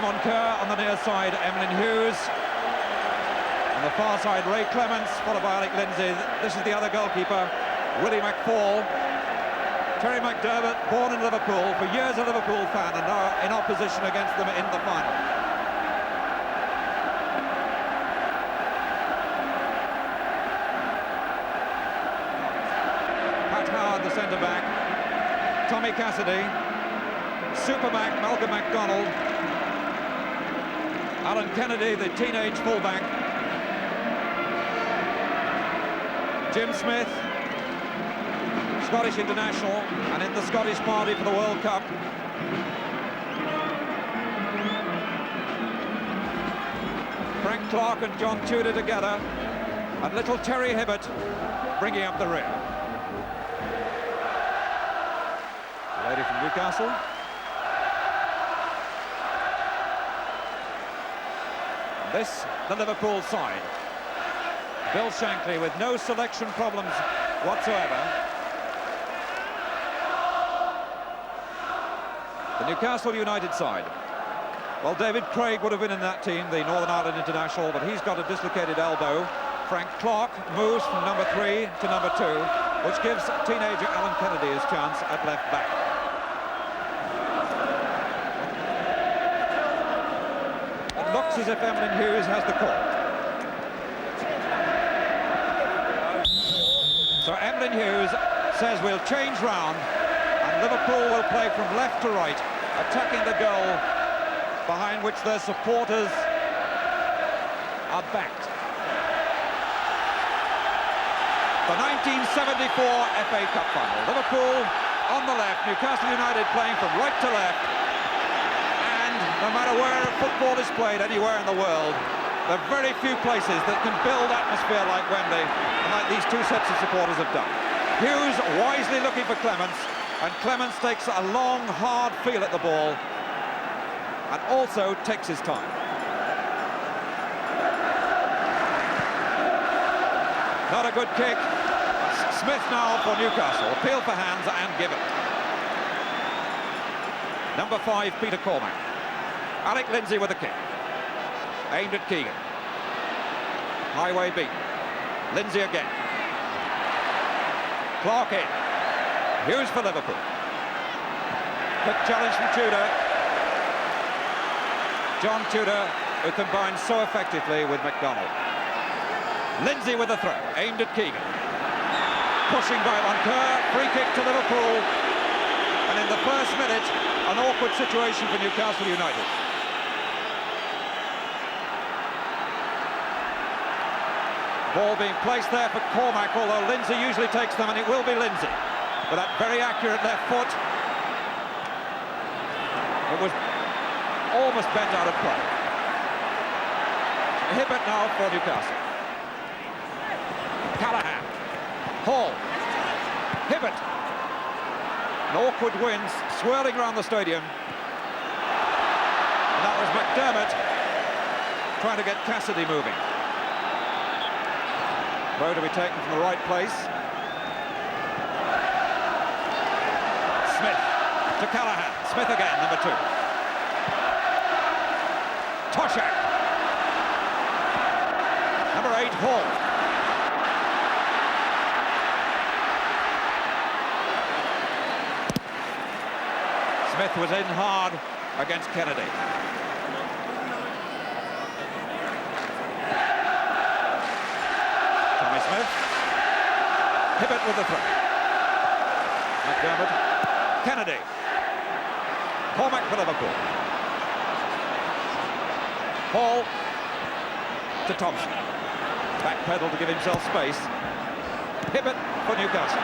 Moncur on the near side, Emlyn Hughes. On the far side, Ray Clements, followed by Alec Lindsay. This is the other goalkeeper, Willie McFall. Terry McDermott, born in Liverpool, for years a Liverpool fan, and now in opposition against them in the final. Pat Howard, the centre-back. Tommy Cassidy. Supermac, Malcolm MacDonald. Alan Kennedy, the teenage fullback. Jim Smith, Scottish international, and in the Scottish party for the World Cup. Frank Clark and John Tudor together, and little Terry Hibbert bringing up the rear. The lady from Newcastle. This, the Liverpool side. Bill Shankly with no selection problems whatsoever. The Newcastle United side. Well, David Craig would have been in that team, the Northern Ireland international, but he's got a dislocated elbow. Frank Clark moves from number 3 to number 2, which gives teenager Alan Kennedy his chance at left back. It looks as if Emlyn Hughes has the call. So Emlyn Hughes says we'll change round, and Liverpool will play from left to right, attacking the goal behind which their supporters are backed. The 1974 FA Cup final. Liverpool on the left, Newcastle United playing from right to left, and no matter where football is played anywhere in the world, there are very few places that can build atmosphere like Wembley, and like these two sets of supporters have done. Hughes wisely looking for Clements, and Clements takes a long, hard feel at the ball, and also takes his time. Not a good kick. Smith now for Newcastle. Appeal for hands and given. Number 5, Peter Cormack. Alec Lindsay with a kick. Aimed at Keegan. Highway beaten. Lindsay again. Clark in. Hughes for Liverpool. Quick challenge from Tudor. John Tudor, who combines so effectively with MacDonald. Lindsay with a throw, aimed at Keegan. Pushing by Moncur, free kick to Liverpool. And in the first minute, an awkward situation for Newcastle United. Ball being placed there for Cormack, although Lindsay usually takes them, and it will be Lindsay. With that very accurate left foot. It was almost bent out of play. Hibbert now for Newcastle. Callahan. Hall. Hibbert. An awkward wind swirling around the stadium. And that was McDermott trying to get Cassidy moving. Throw to be taken from the right place. Smith to Callahan. Smith again, number 2. Toshak. Number 8, Hall. Smith was in hard against Kennedy. Tommy Smith. Hibbert with the throw. McDermott. Kennedy. Cormack for Liverpool. Hall to Thompson. Back pedal to give himself space. Hibbert for Newcastle.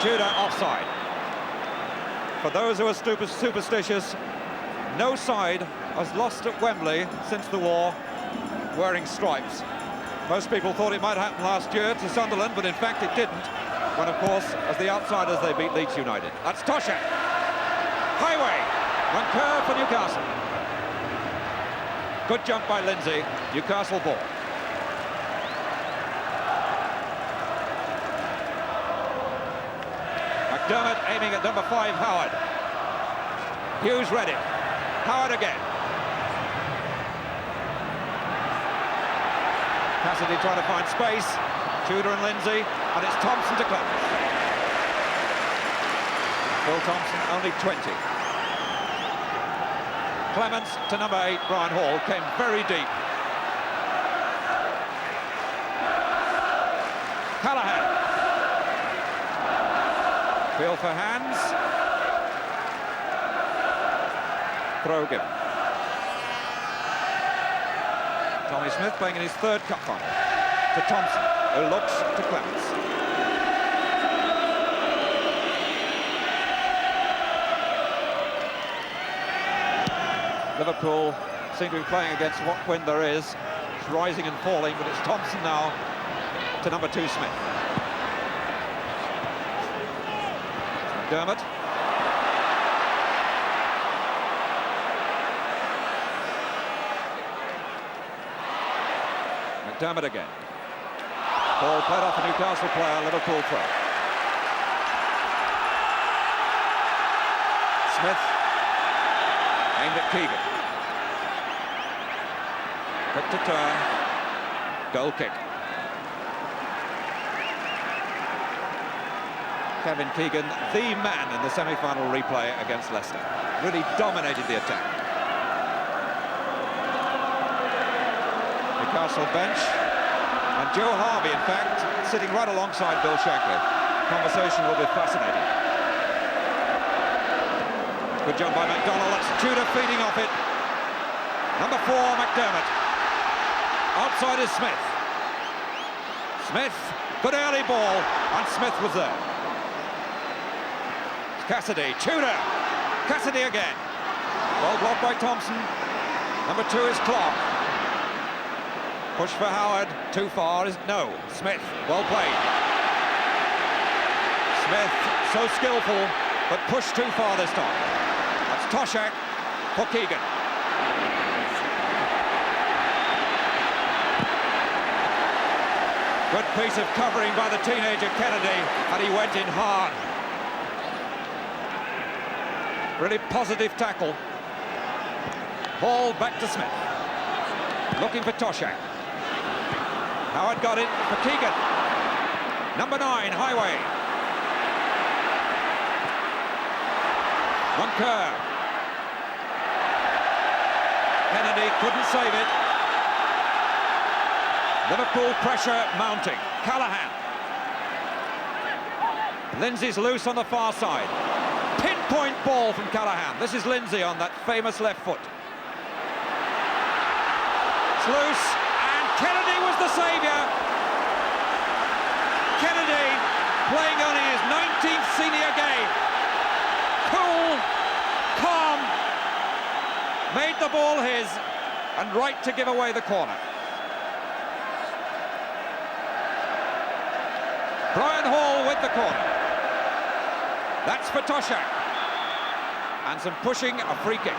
Tudor offside. For those who are superstitious, no side has lost at Wembley since the war wearing stripes. Most people thought it might happen last year to Sunderland, but in fact it didn't. When, of course, as the outsiders, they beat Leeds United. That's Toshak. Highway. Moncur for Newcastle. Good jump by Lindsay. Newcastle ball. McDermott aiming at number 5, Howard. Hughes read it. Howard again. Cassidy trying to find space. Tudor and Lindsay, and it's Thompson to Clements. Phil Thompson, only 20. Clements to number 8, Brian Hall, came very deep. Callahan. Feel for hands. Throw given. Tommy Smith playing in his third cup final. To Thompson, who looks to Clements. Liverpool seem to be playing against what wind there is. It's rising and falling, but it's Thompson now to number 2, Smith. McDermott. McDermott again. Ball played off a Newcastle player, Liverpool throw. Smith aimed at Keegan. Quick to turn. Goal kick. Kevin Keegan, the man in the semi-final replay against Leicester. Really dominated the attack. Newcastle bench. And Joe Harvey, in fact, sitting right alongside Bill Shankly. Conversation will be fascinating. Good job by McDonald. That's Tudor feeding off it. Number 4, McDermott. Outside is Smith. Smith, good early ball, and Smith was there. Cassidy, Tudor. Cassidy again. Ball blocked by Thompson. Number 2 is Clark. Push for Howard, too far is no. Smith, well played. Smith, so skillful, but pushed too far this time. That's Toshak for Keegan. Good piece of covering by the teenager Kennedy, and he went in hard. Really positive tackle. Ball back to Smith. Looking for Toshak. Howard got it for Keegan. Number 9, Highway. Moncur. Kennedy couldn't save it. Liverpool pressure mounting. Callahan. Lindsay's loose on the far side. Pinpoint ball from Callahan. This is Lindsay on that famous left foot. It's loose, and Kennedy was the saviour. Kennedy playing only his 19th senior game. Cool, calm, made the ball his, and right to give away the corner. Brian Hall with the corner. That's for Toshak. And some pushing, a free kick.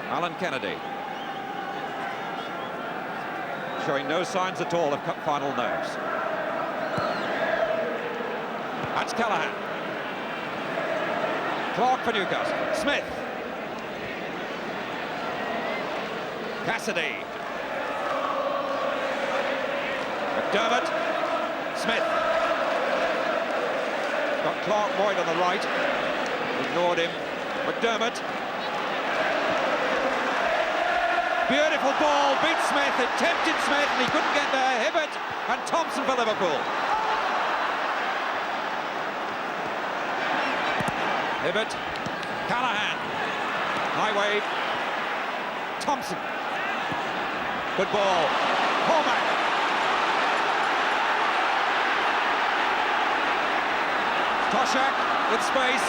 Alan Kennedy. Showing no signs at all of cup final nerves. That's Callahan. Clark for Newcastle. Smith. Cassidy. McDermott. Smith. Got Clark Boyd on the right. Ignored him. McDermott. Beautiful ball, beat Smith, it tempted Smith and he couldn't get there. Hibbert and Thompson for Liverpool. Hibbert, Callahan, Highway, Thompson. Good ball, Cormac. Toshak with space.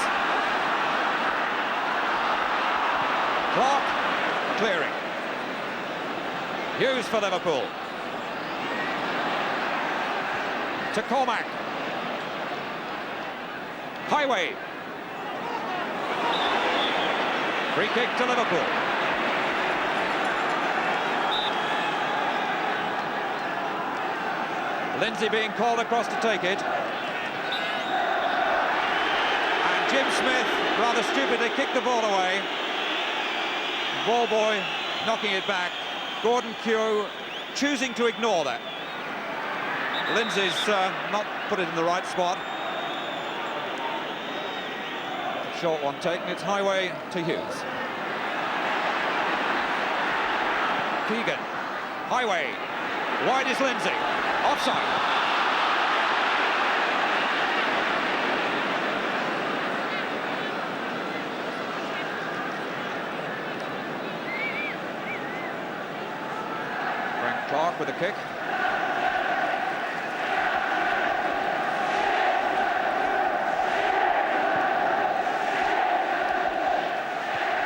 Clark clearing. Hughes for Liverpool. To Cormac. Highway. Free kick to Liverpool. Lindsay being called across to take it. Jim Smith rather stupidly kicked the ball away. Ball boy knocking it back. Gordon Kew choosing to ignore that. Lindsay's not put it in the right spot. Short one taken, it's Highway to Hughes. Keegan, Highway, wide is Lindsay, offside. Frank Clark with a kick.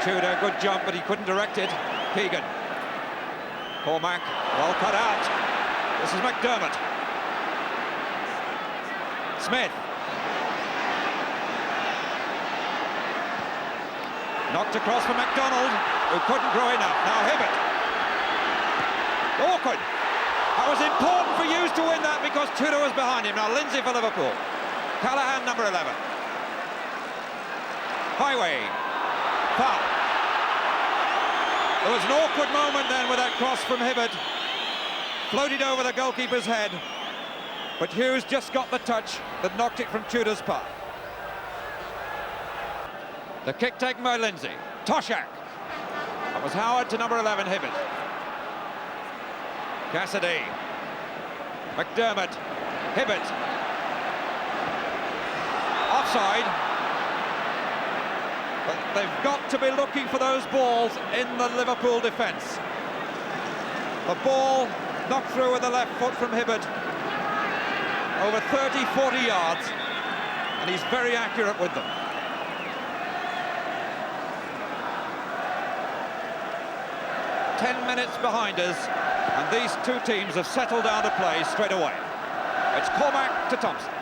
Tudor, good jump, but he couldn't direct it. Keegan. Cormac, well cut out. This is McDermott. Smith. Knocked across for MacDonald, who couldn't grow enough. Now Hibbert. Awkward. That was important for Hughes to win that because Tudor was behind him. Now Lindsay for Liverpool. Callahan, number 11. Highway. Foul. There was an awkward moment then with that cross from Hibbert. Floated over the goalkeeper's head. But Hughes just got the touch that knocked it from Tudor's path. The kick taken by Lindsay. Toshak. That was Howard to number 11, Hibbert. Cassidy. McDermott. Hibbert. Offside. But they've got to be looking for those balls in the Liverpool defence. The ball knocked through with the left foot from Hibbert. Over 30, 40 yards. And he's very accurate with them. Ten minutes behind us, and these two teams have settled down to play straight away. It's Cormac to Thompson.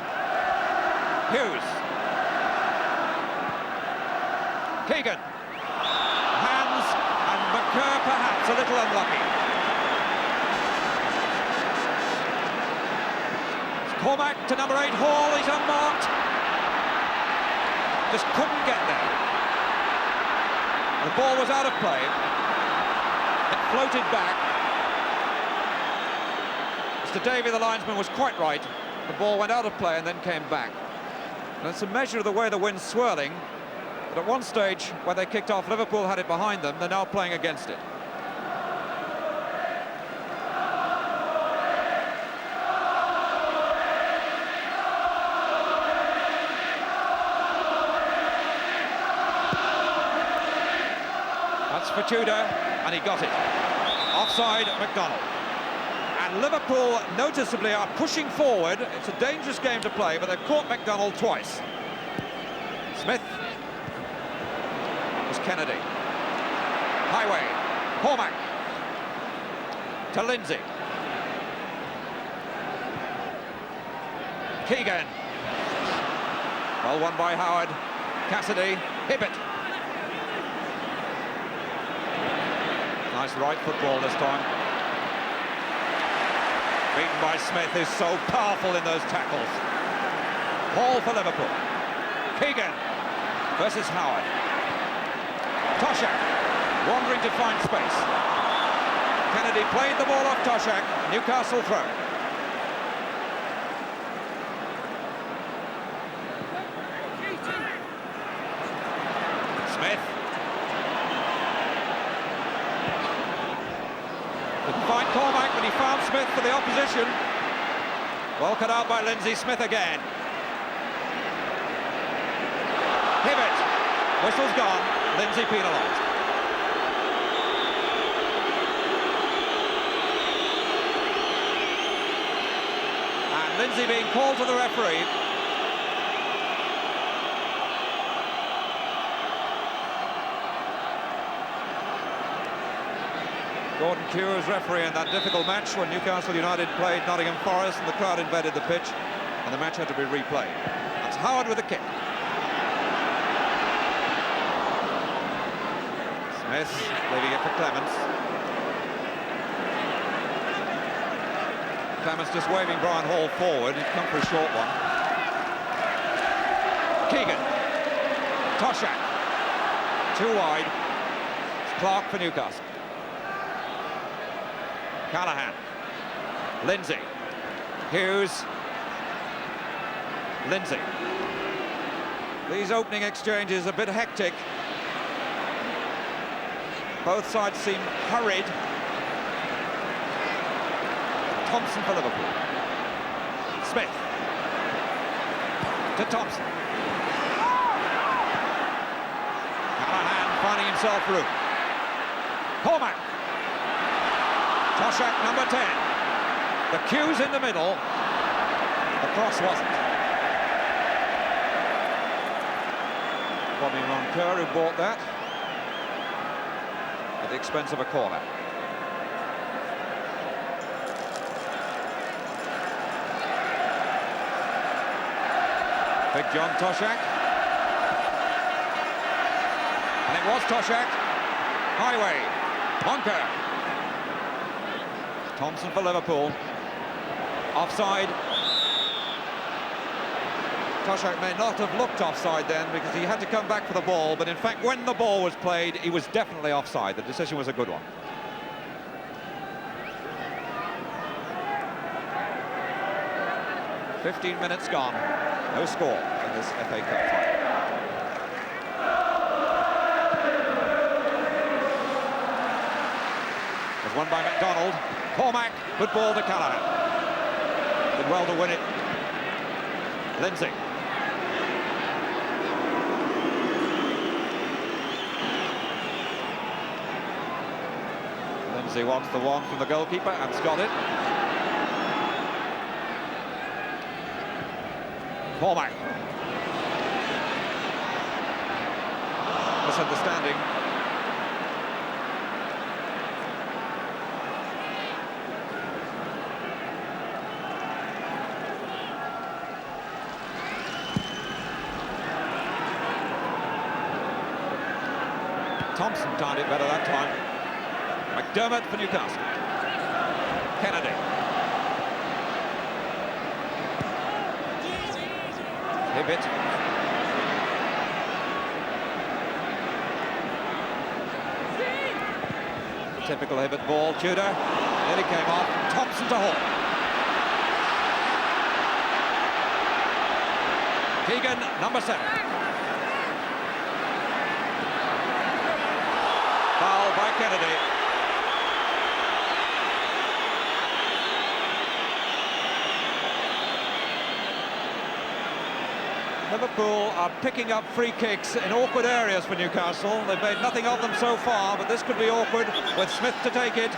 Hughes. Keegan. Hands, and McCurr perhaps a little unlucky. It's Cormac to number 8, Hall, he's unmarked. Just couldn't get there. The ball was out of play. It floated back. Mr. Davey, the linesman, was quite right. The ball went out of play and then came back. And it's a measure of the way the wind's swirling. But at one stage, when they kicked off, Liverpool had it behind them. They're now playing against it. That's for Tudor, and he got it. Offside, McDonald. And Liverpool noticeably are pushing forward. It's a dangerous game to play, but they've caught McDonald twice. Smith. It was Kennedy. Highway. Cormac. To Lindsay. Keegan. Well won by Howard. Cassidy. Hibbert. Nice right football this time. Beaten by Smith, who's so powerful in those tackles. Hall for Liverpool. Keegan versus Howard. Toshak wandering to find space. Kennedy played the ball off Toshak. Newcastle throw. Smith. Didn't find Cormac, but he found Smith for the opposition. Well cut out by Lindsay. Smith again. Hibbert. Whistle's gone. Lindsay penalised. And Lindsay being called to the referee. Gordon Kew was referee in that difficult match when Newcastle United played Nottingham Forest and the crowd invaded the pitch and the match had to be replayed. That's Howard with a kick. Smith leaving it for Clements. Clements just waving Brian Hall forward. He'd come for a short one. Keegan. Toshak. Too wide. It's Clark for Newcastle. Callahan. Lindsay. Hughes. Lindsay. These opening exchanges a bit hectic. Both sides seem hurried. Thompson for Liverpool. Smith. To Thompson. Callahan finding himself room. Cormac. Toshak, number 10. The cue's in the middle. The cross wasn't. Bobby Roncoeur who bought that at the expense of a corner. Big John Toshak. And it was Toshak. Highway. Roncoeur. Thompson for Liverpool. Offside. Toshak may not have looked offside then because he had to come back for the ball, but in fact when the ball was played he was definitely offside. The decision was a good one. "15 minutes gone, no score in this FA Cup final. It was won by McDonald. Cormac, good ball to Callahan. Did well to win it. Lindsay. Lindsay wants the one from the goalkeeper and's got it. Cormac. Misunderstanding. Thompson timed it better that time. McDermott for Newcastle. Kennedy. Hibbett. Typical Hibbett ball. Tudor. Nearly came off. Thompson to Hall. Keegan, number 7. Foul by Kennedy. Liverpool are picking up free kicks in awkward areas for Newcastle. They've made nothing of them so far, but this could be awkward with Smith to take it.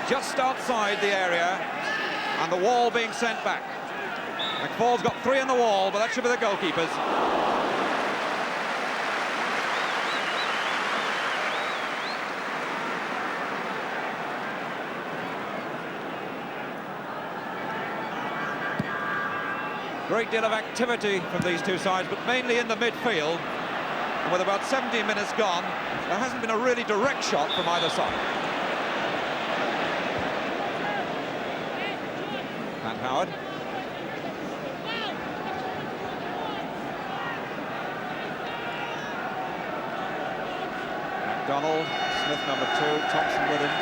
Just outside the area, and the wall being sent back. McFall's got 3 in the wall, but that should be the goalkeeper's. Great deal of activity from these two sides, but mainly in the midfield. And with about 17 minutes gone, there hasn't been a really direct shot from either side. And Howard. McDonald, Smith number 2, Thompson with him.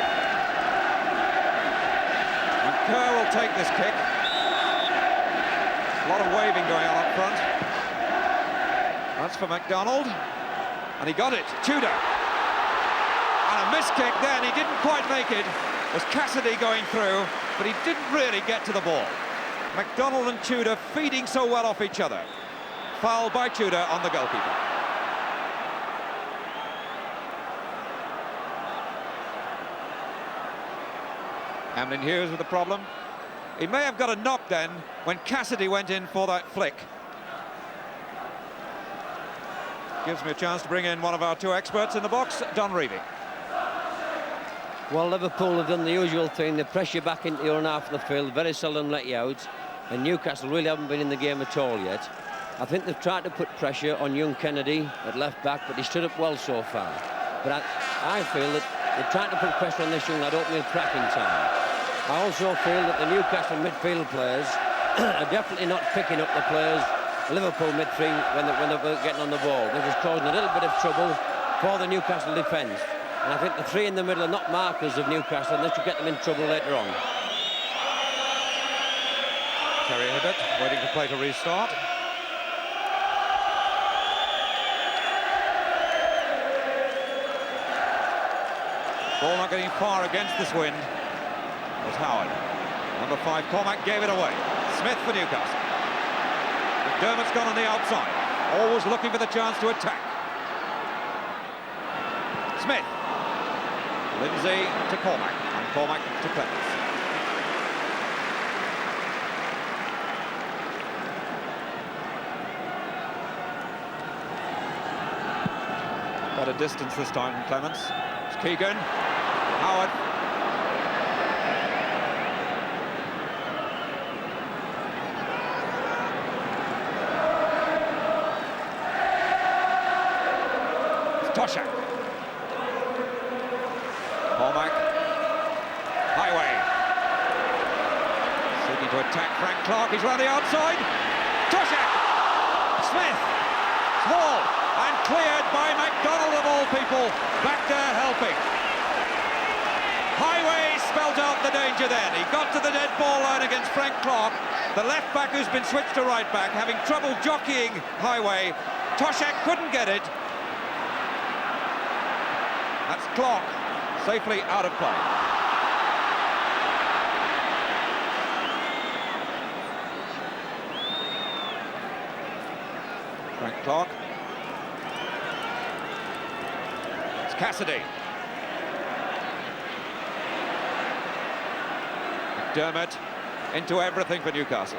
And Kerr will take this kick. A lot of waving going on up front. That's for McDonald. And he got it. Tudor. And a missed kick then. He didn't quite make it. It was Cassidy going through, but he didn't really get to the ball. McDonald and Tudor feeding so well off each other. Foul by Tudor on the goalkeeper. Hamlin Hughes with the problem. He may have got a knock then when Cassidy went in for that flick. Gives me a chance to bring in one of our 2 experts in the box, Don Reevy. Well, Liverpool have done the usual thing. They press you back into your own half of the field, very seldom let you out. And Newcastle really haven't been in the game at all yet. I think they've tried to put pressure on young Kennedy at left back, but he stood up well so far. But I feel that they're trying to put pressure on this young lad opening a crack in time. I also feel that the Newcastle midfield players are definitely not picking up the players Liverpool midfield when they were getting on the ball. This was causing a little bit of trouble for the Newcastle defence. And I think the three in the middle are not markers of Newcastle, and this should get them in trouble later on. Terry Hibbert waiting for play to restart. Ball not getting far against this wind was Howard. Number 5, Cormac, gave it away. Smith for Newcastle. McDermott's gone on the outside, always looking for the chance to attack. Smith. Lindsay to Cormac, and Cormac to Clements. Better distance this time from Clements. It's Keegan. Howard. Toshak. Cormac. Highway. Seeking to attack Frank Clark. He's round the outside. Toshak. Smith. Small. And cleared by MacDonald of all people. Back there helping. Highway spelt out the danger then. He got to the dead ball line against Frank Clark. The left back who's been switched to right back, having trouble jockeying Highway. Toshak couldn't get it. That's Clark, safely out of play. Frank Clark. It's Cassidy. McDermott into everything for Newcastle.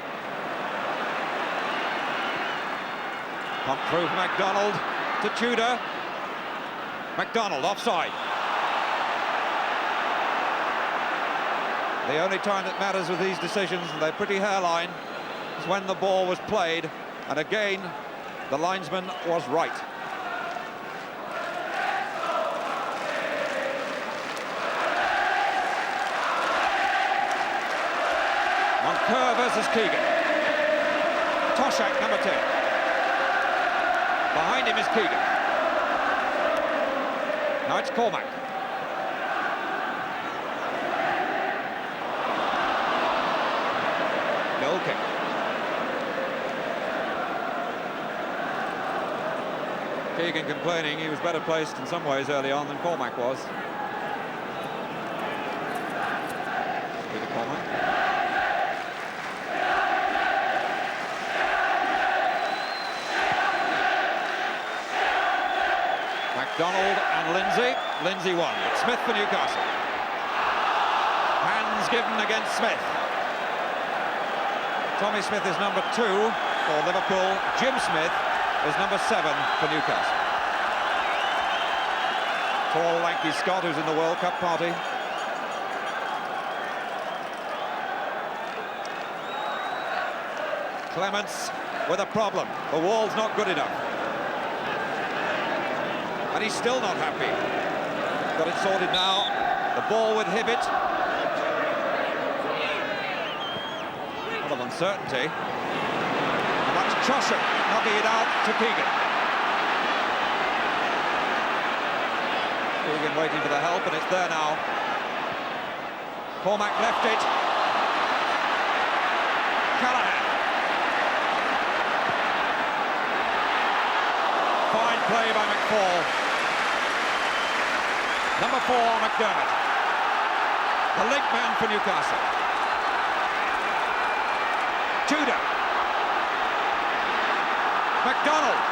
Pump through from MacDonald to Tudor. MacDonald offside. The only time that matters with these decisions, and they're pretty hairline, is when the ball was played, and again the linesman was right. Moncur versus Keegan. Toshak, number 10. Behind him is Keegan. Now it's Cormac. Goal kick. Keegan complaining he was better placed in some ways early on than Cormac was. Peter Cormac. MacDonald and Lindsay. Lindsay won. It's Smith for Newcastle. Hands given against Smith. Tommy Smith is number 2 for Liverpool. Jim Smith is number 7 for Newcastle. Tall, lanky Scot who's in the World Cup party. Clements with a problem. The wall's not good enough. And he's still not happy. Got it sorted now. The ball with Hibbert. A lot of uncertainty. And that's Toshak knocking it out to Keegan. Keegan waiting for the help, and it's there now. Cormac left it. Callahan. Fine play by McFall. Number 4, McDermott. The link man for Newcastle. Tudor. MacDonald.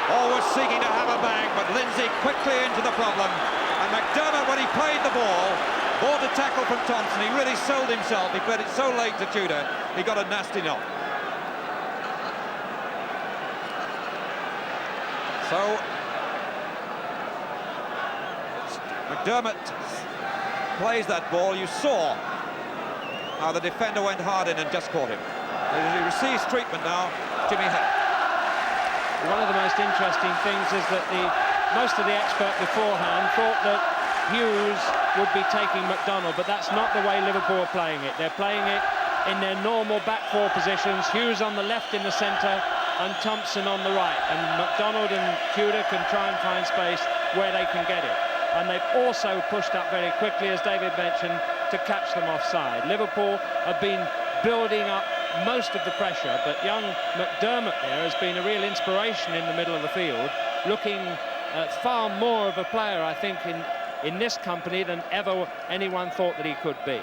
Always seeking to have a bang, but Lindsay quickly into the problem. And McDermott, when he played the ball, bought a tackle from Thompson. He really sold himself. He played it so late to Tudor, he got a nasty knock. So McDermott plays that ball. You saw how the defender went hard in and just caught him. He receives treatment now. Jimmy Head. One of the most interesting things is that most of the expert beforehand thought that Hughes would be taking MacDonald, but that's not the way Liverpool are playing it. They're playing it in their normal back four positions. Hughes on the left in the centre and Thompson on the right. And McDonald and Tudor can try and find space where they can get it. And they've also pushed up very quickly, as David mentioned, to catch them offside. Liverpool have been building up most of the pressure, but young McDermott there has been a real inspiration in the middle of the field, looking far more of a player, I think, in this company than ever anyone thought that he could be.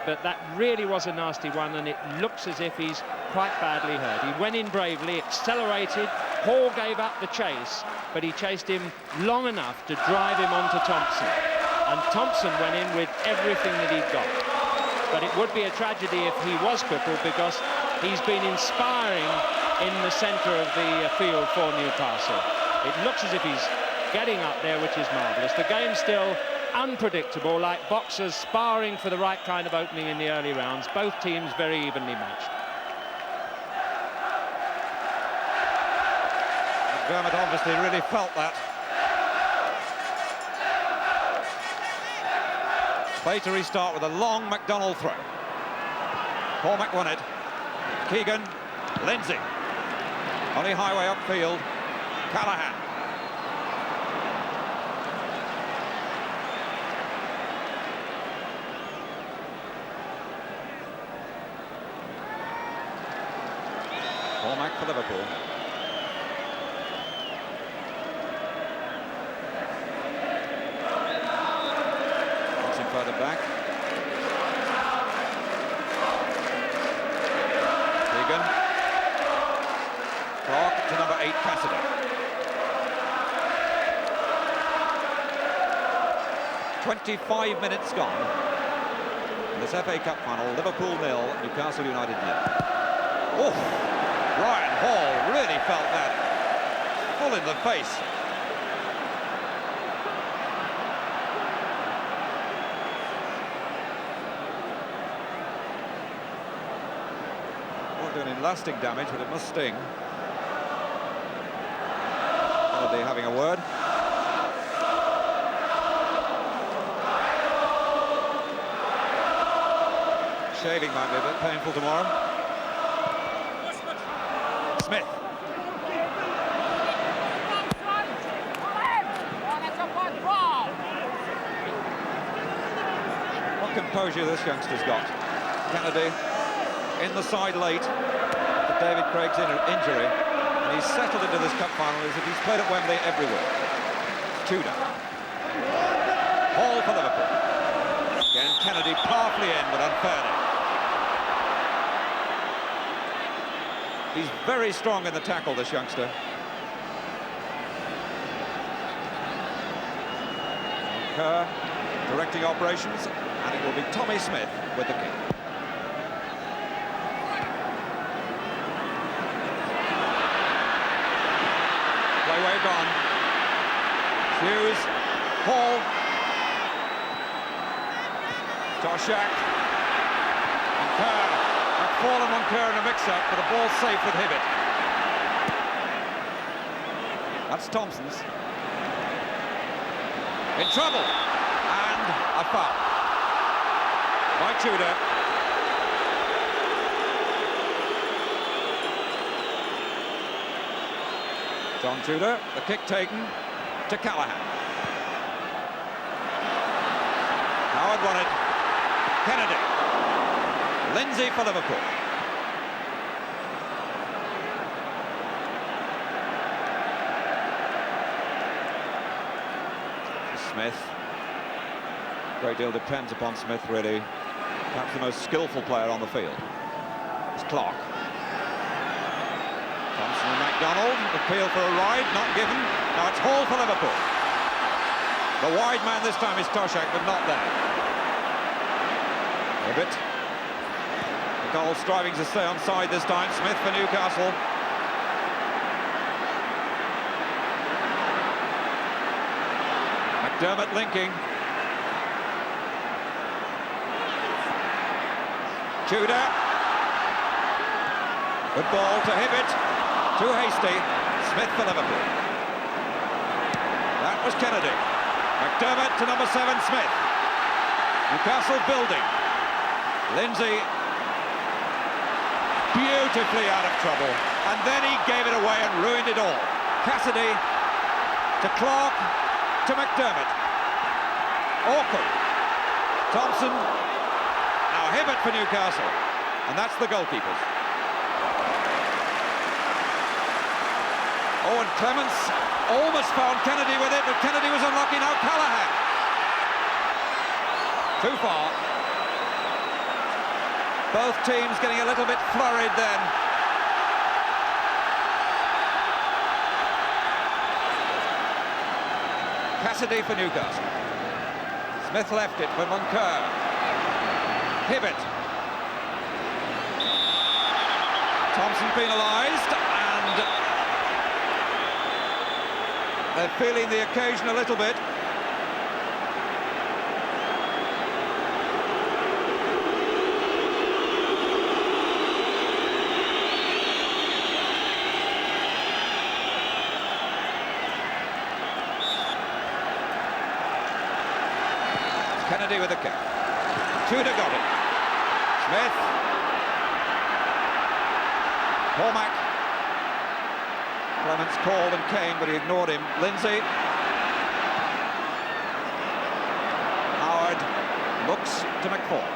But that really was a nasty one, and it looks as if he's quite badly hurt. He went in bravely, accelerated. Hall gave up the chase, but he chased him long enough to drive him onto Thompson. And Thompson went in with everything that he'd got. But it would be a tragedy if he was crippled, because he's been inspiring in the centre of the field for Newcastle. It looks as if he's getting up there, which is marvellous. The game's still unpredictable, like boxers sparring for the right kind of opening in the early rounds. Both teams very evenly matched. McDermott obviously really felt that. Play to restart with a long McDonald throw. Cormac won it. Keegan, Lindsay. Only highway upfield. Callahan. Cormac for Liverpool. Further back. Keegan. Clark to number 8, Cassidy. "25 minutes gone in this FA Cup final. Liverpool 0, Newcastle United 0. Oh, Ryan Hall really felt that full in the face. Doing lasting damage, but it must sting. Kennedy having a word. Shaving might be a bit painful tomorrow. Smith. What composure this youngster's got. Kennedy in the side late after David Craig's injury, and he's settled into this cup final as if he's played at Wembley every week. Tudor. Hall for Liverpool. Again, Kennedy powerfully in, but unfairly. He's very strong in the tackle, this youngster. Kerr directing operations, and it will be Tommy Smith with the kick. Waved on. Hughes, Hall, Toshak, and Kerr. McFarlane on Kerr in a mix-up, but the ball's safe with Hibbett. That's Thompson's. In trouble, and a foul by Tudor. John Tudor, the kick taken to Callahan. Howard won it. Kennedy. Lindsay for Liverpool. Smith. Great deal depends upon Smith, really. Perhaps the most skillful player on the field. It's Clark. Thompson and McDonald, appeal for a ride, not given. Now it's Hall for Liverpool. The wide man this time is Toshak, but not there. Hibbett. McDonald striving to stay onside this time. Smith for Newcastle. McDermott linking. Tudor. Good ball to Hibbett. Too hasty. Smith for Liverpool. That was Kennedy. McDermott to number 7, Smith. Newcastle building. Lindsay beautifully out of trouble, and then he gave it away and ruined it all. Cassidy to Clark to McDermott. Awkward. Thompson. Now Hibbert for Newcastle, and that's the goalkeepers. Owen Clements almost found Kennedy with it, but Kennedy was unlucky. Now Callahan. Too far. Both teams getting a little bit flurried then. Cassidy for Newcastle. Smith left it for Moncur. Hibbert. Thompson penalised, and they're feeling the occasion a little bit. Kennedy with the kick. Tudor got it. Smith. Cormac. Clements called and came, but he ignored him. Lindsay. Howard looks to McFall.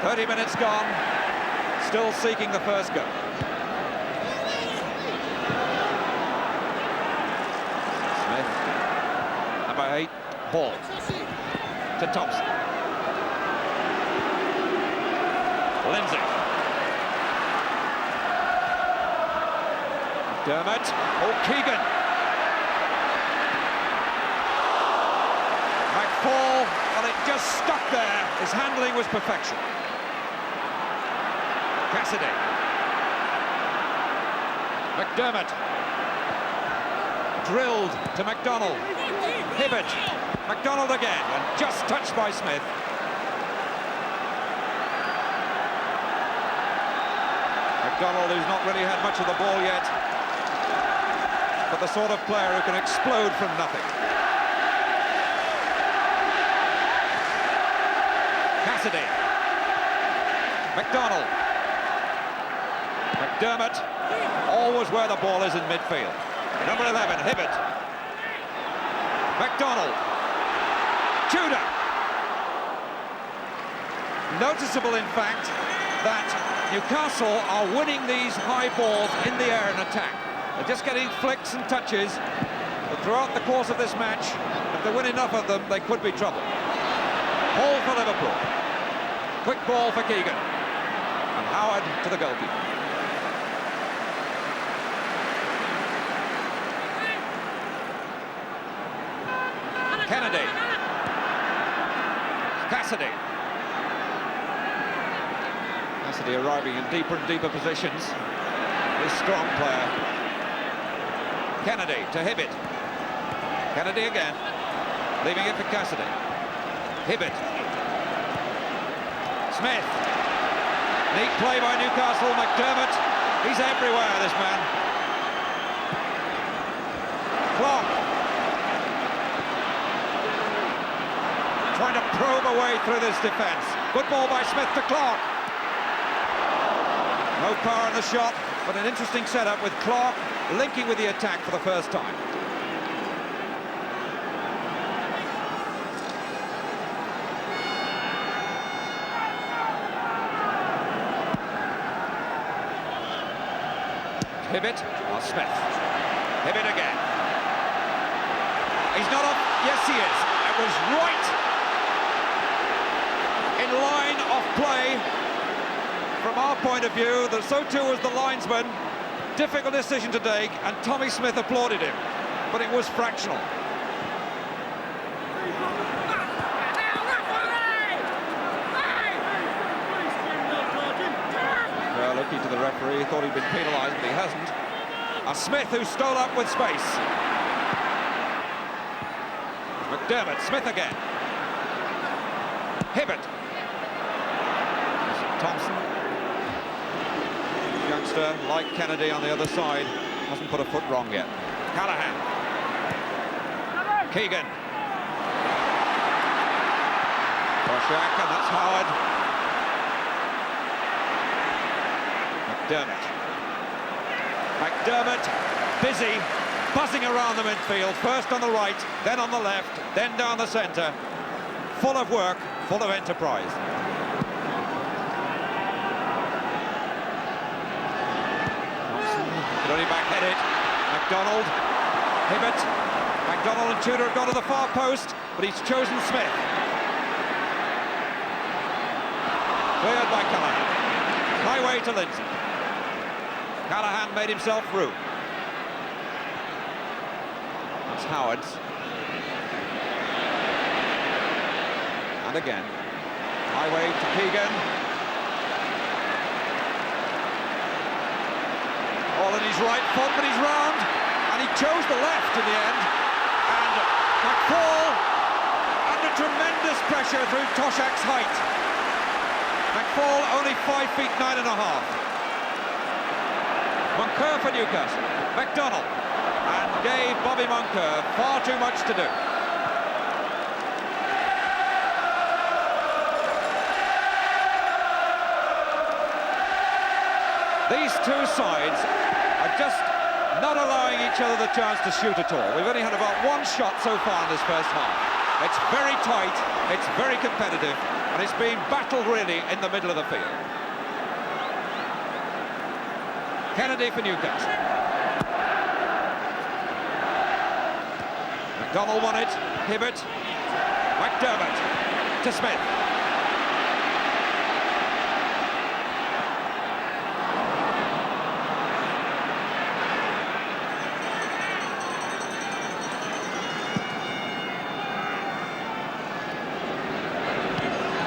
"30 minutes gone, still seeking the first goal." Number 8, Hall to Thompson. Lindsay. Dermot. Oh, Keegan. McFall, and it just stuck there. His handling was perfection. Cassidy. McDermott. Drilled to McDonald. Hibbert. McDonald again, and just touched by Smith. McDonald, who's not really had much of the ball yet, but the sort of player who can explode from nothing. Cassidy. McDonald. McDermott, always where the ball is in midfield. Number 11, Hibbert. McDonald. Tudor. Noticeable, in fact, that Newcastle are winning these high balls in the air in attack. They're just getting flicks and touches, but throughout the course of this match, if they win enough of them, they could be trouble. Hall for Liverpool. Quick ball for Keegan. And Howard to the goalkeeper. Kennedy. Cassidy. Cassidy arriving in deeper and deeper positions. This strong player. Kennedy to Hibbert. Kennedy again. Leaving it for Cassidy. Hibbert. Smith. Neat play by Newcastle. McDermott. He's everywhere, this man. Clark. Trying to probe away through this defence. Good ball by Smith to Clark. No power in the shot, but an interesting setup with Clark linking with the attack for the first time. Hibbert, or Smith. Hibbert again. He's not off. Yes, he is. It was right in line of play from our point of view. So too was the linesman. Difficult decision to take, and Tommy Smith applauded him, but it was fractional. Looking to the referee, thought he'd been penalised, but he hasn't. A Smith who stole up with space. McDermott, Smith again. Hibbert. Thompson. Youngster, like Kennedy on the other side, hasn't put a foot wrong yet. Callahan. Keegan. Toshak, and that's Howard. McDermott, busy, buzzing around the midfield, first on the right, then on the left, then down the centre. Full of work, full of enterprise. Could only backhead it. MacDonald, Hibbert, MacDonald and Tudor have gone to the far post, but he's chosen Smith. Cleared by Callaghan. Highway to Lindsay. Callaghan made himself through. That's Howard's. And again. Highway to Keegan. All in his right foot, but he's round. And he chose the left in the end. And McFall under tremendous pressure through Toshak's height. McFall only 5 feet 9.5. Moncur for Newcastle. MacDonald. And gave Bobby Moncur far too much to do. These two sides are just not allowing each other the chance to shoot at all. We've only had about one shot so far in this first half. It's very tight, it's very competitive, and it's been battled really in the middle of the field. Kennedy for Newcastle. MacDonald won it. Hibbert. McDermott to Smith.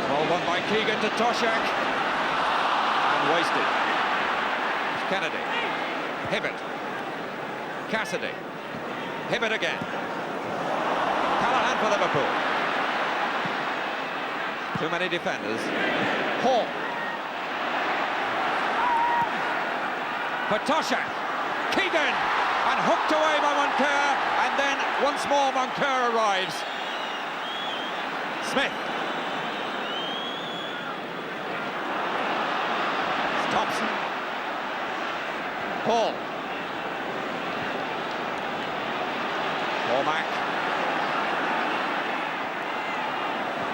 Well won by Keegan to Toshak. And wasted. Kennedy, Hibbert, Cassidy, Hibbert again. Callaghan for Liverpool. Too many defenders. Hall. For Toshak. Keegan. And hooked away by Moncur. And then once more Moncur arrives. Smith. It's Thompson. Paul. Cormac.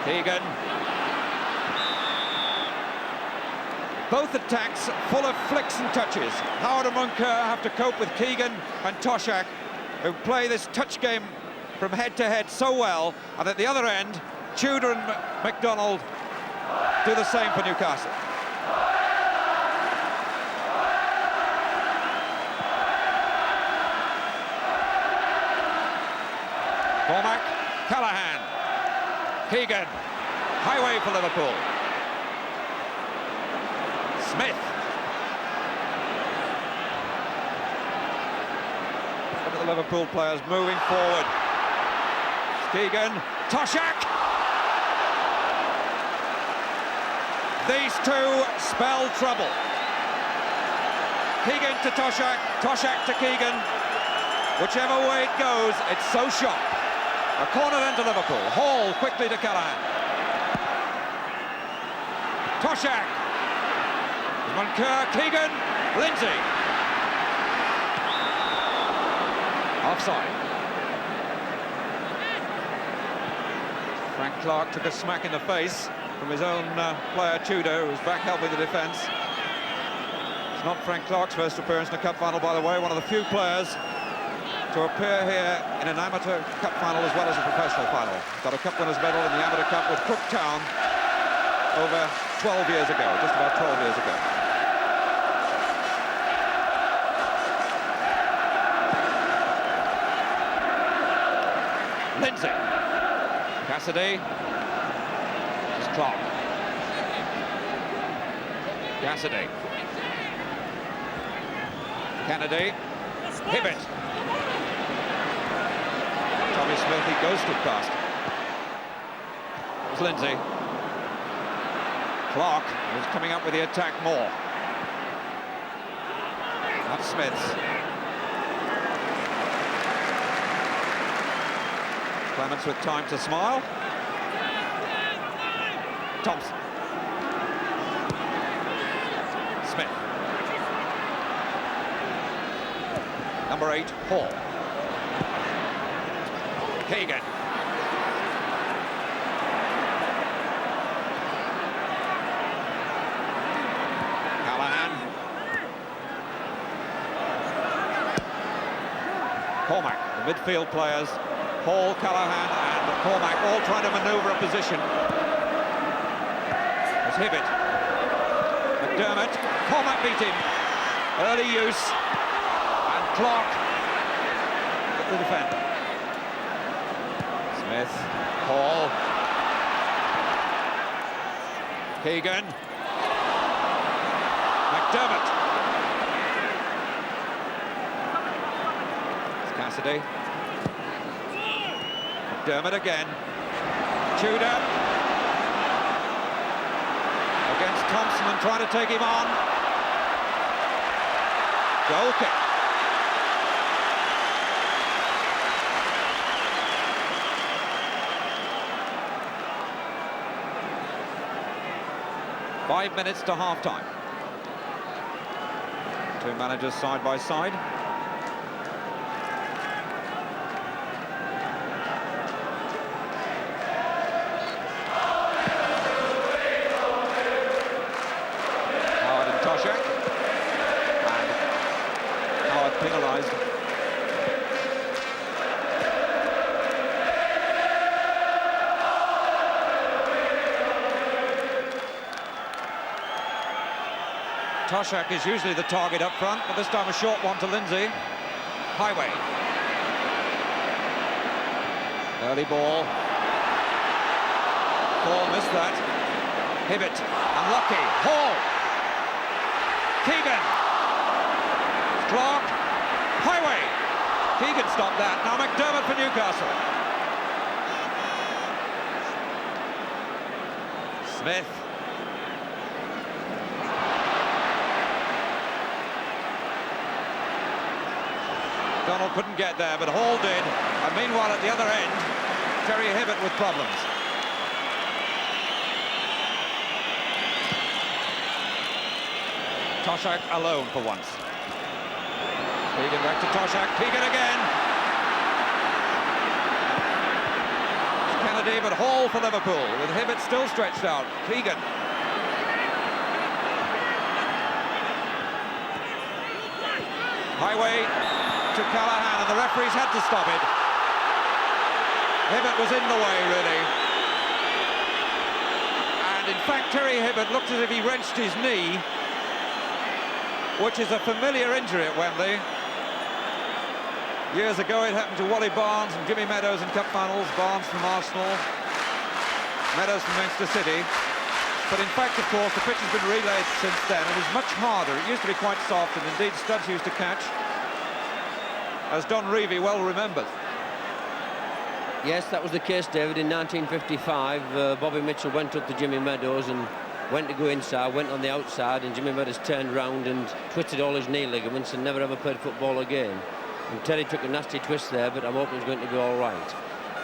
Keegan. Both attacks full of flicks and touches. Howard and Moncur have to cope with Keegan and Toshak, who play this touch game from head to head so well, and at the other end, Tudor and MacDonald do the same for Newcastle. Cormac, Callaghan, Keegan, highway for Liverpool. Smith. Look at the Liverpool players moving forward. Keegan, Toshak. These two spell trouble. Keegan to Toshak, Toshak to Keegan. Whichever way it goes, it's so sharp. A corner then to Liverpool. Hall quickly to Callaghan. Toshak. Moncur, Keegan, Lindsay. Offside. Frank Clark took a smack in the face from his own player Tudor, who's back helping the defence. It's not Frank Clark's first appearance in a cup final, by the way, one of the few players to appear here in an amateur cup final as well as a professional final. Got a cup winners medal in the amateur cup with Cooktown over 12 years ago, just about 12 years ago. Lindsay. Cassidy. This is Clark. Cassidy. Kennedy. Hibbert. Tommy Smith, he ghosted past. It was Lindsay. Clark was coming up with the attack more. That's Smith's. Clements with time to smile. Thompson. Smith. Number 8, Hall. Keegan. Callahan. Cormac, the midfield players, Hall, Callahan and Cormac all trying to manoeuvre a position. There's Hibbett. McDermott, Cormac beat him. Early use. And Clark at the defender. Smith, Hall. Keegan. McDermott. Cassidy. McDermott again. Tudor. Against Thompson and trying to take him on. Goal kick. Five minutes to half-time. Two managers side by side. Penalised. Toshak is usually the target up front, but this time a short one to Lindsay. Highway. Early ball. Hall missed that. Hibbett. Unlucky. Hall. Keegan. Clark, Highway. Keegan stopped that. Now McDermott for Newcastle. Smith. Donald couldn't get there, but Hall did. And meanwhile, at the other end, Terry Hibbett with problems. Toshak alone for once. Keegan back to Toshak, Keegan again. Kennedy, but Hall for Liverpool, with Hibbett still stretched out. Keegan. Highway to Callahan, and the referees had to stop it. Hibbett was in the way, really. And in fact, Terry Hibbett looked as if he wrenched his knee, which is a familiar injury at Wembley. Years ago it happened to Wally Barnes and Jimmy Meadows in cup finals. Barnes from Arsenal, Meadows from Manchester City. But in fact, of course, the pitch has been relayed since then. It is much harder. It used to be quite soft, and indeed Studs used to catch, as Don Revie well remembers. Yes, that was the case, David. In 1955, Bobby Mitchell went up to Jimmy Meadows and went to go inside, went on the outside, and Jimmy Meadows turned round and twisted all his knee ligaments and never ever played football again. And Terry took a nasty twist there, but I'm hoping it's going to be all right.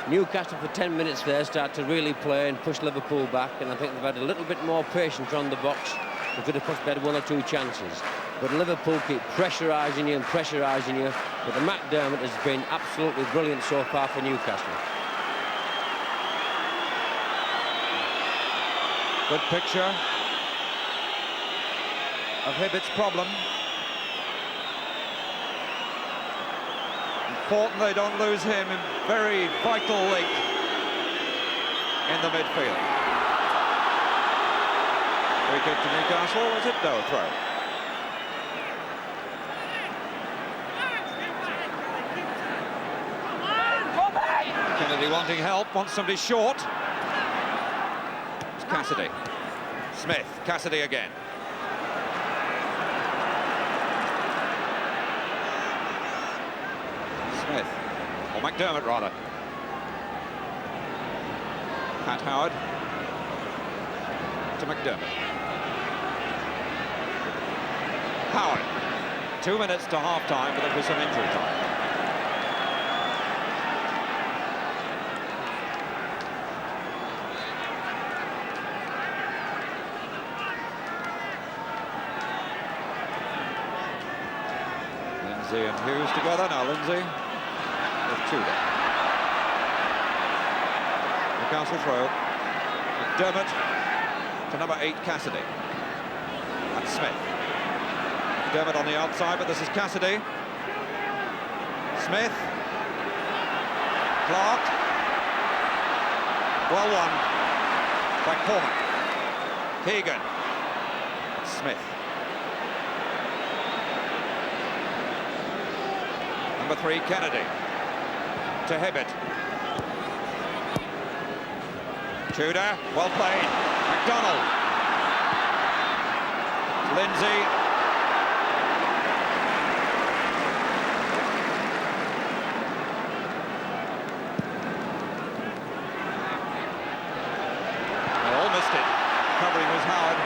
Newcastle for 10 minutes there start to really play and push Liverpool back, and I think they've had a little bit more patience on the box. They could have pushed better one or two chances. But Liverpool keep pressurising you and pressurising you. But the McDermott has been absolutely brilliant so far for Newcastle. Good picture of Hibbett's problem. Important they don't lose him, in very vital link in the midfield. Free kick to Newcastle, is it? No, throw. Kennedy wanting help, wants somebody short. It's Cassidy. Smith, Cassidy again. Smith, or McDermott rather. Pat Howard to McDermott. Howard, 2 minutes to half-time, but there'll be some injury time. Lindsay and Hughes together. Now Lindsay with Tudor. Newcastle throw. McDermott to number 8, Cassidy. And Smith. McDermott on the outside, but this is Cassidy. Smith. Clark. Well won by Cormac. Keegan. Smith. Number 3, Kennedy. To Hibbert. Tudor, well played. McDonald. Lindsay. They all missed it. Covering was Howard.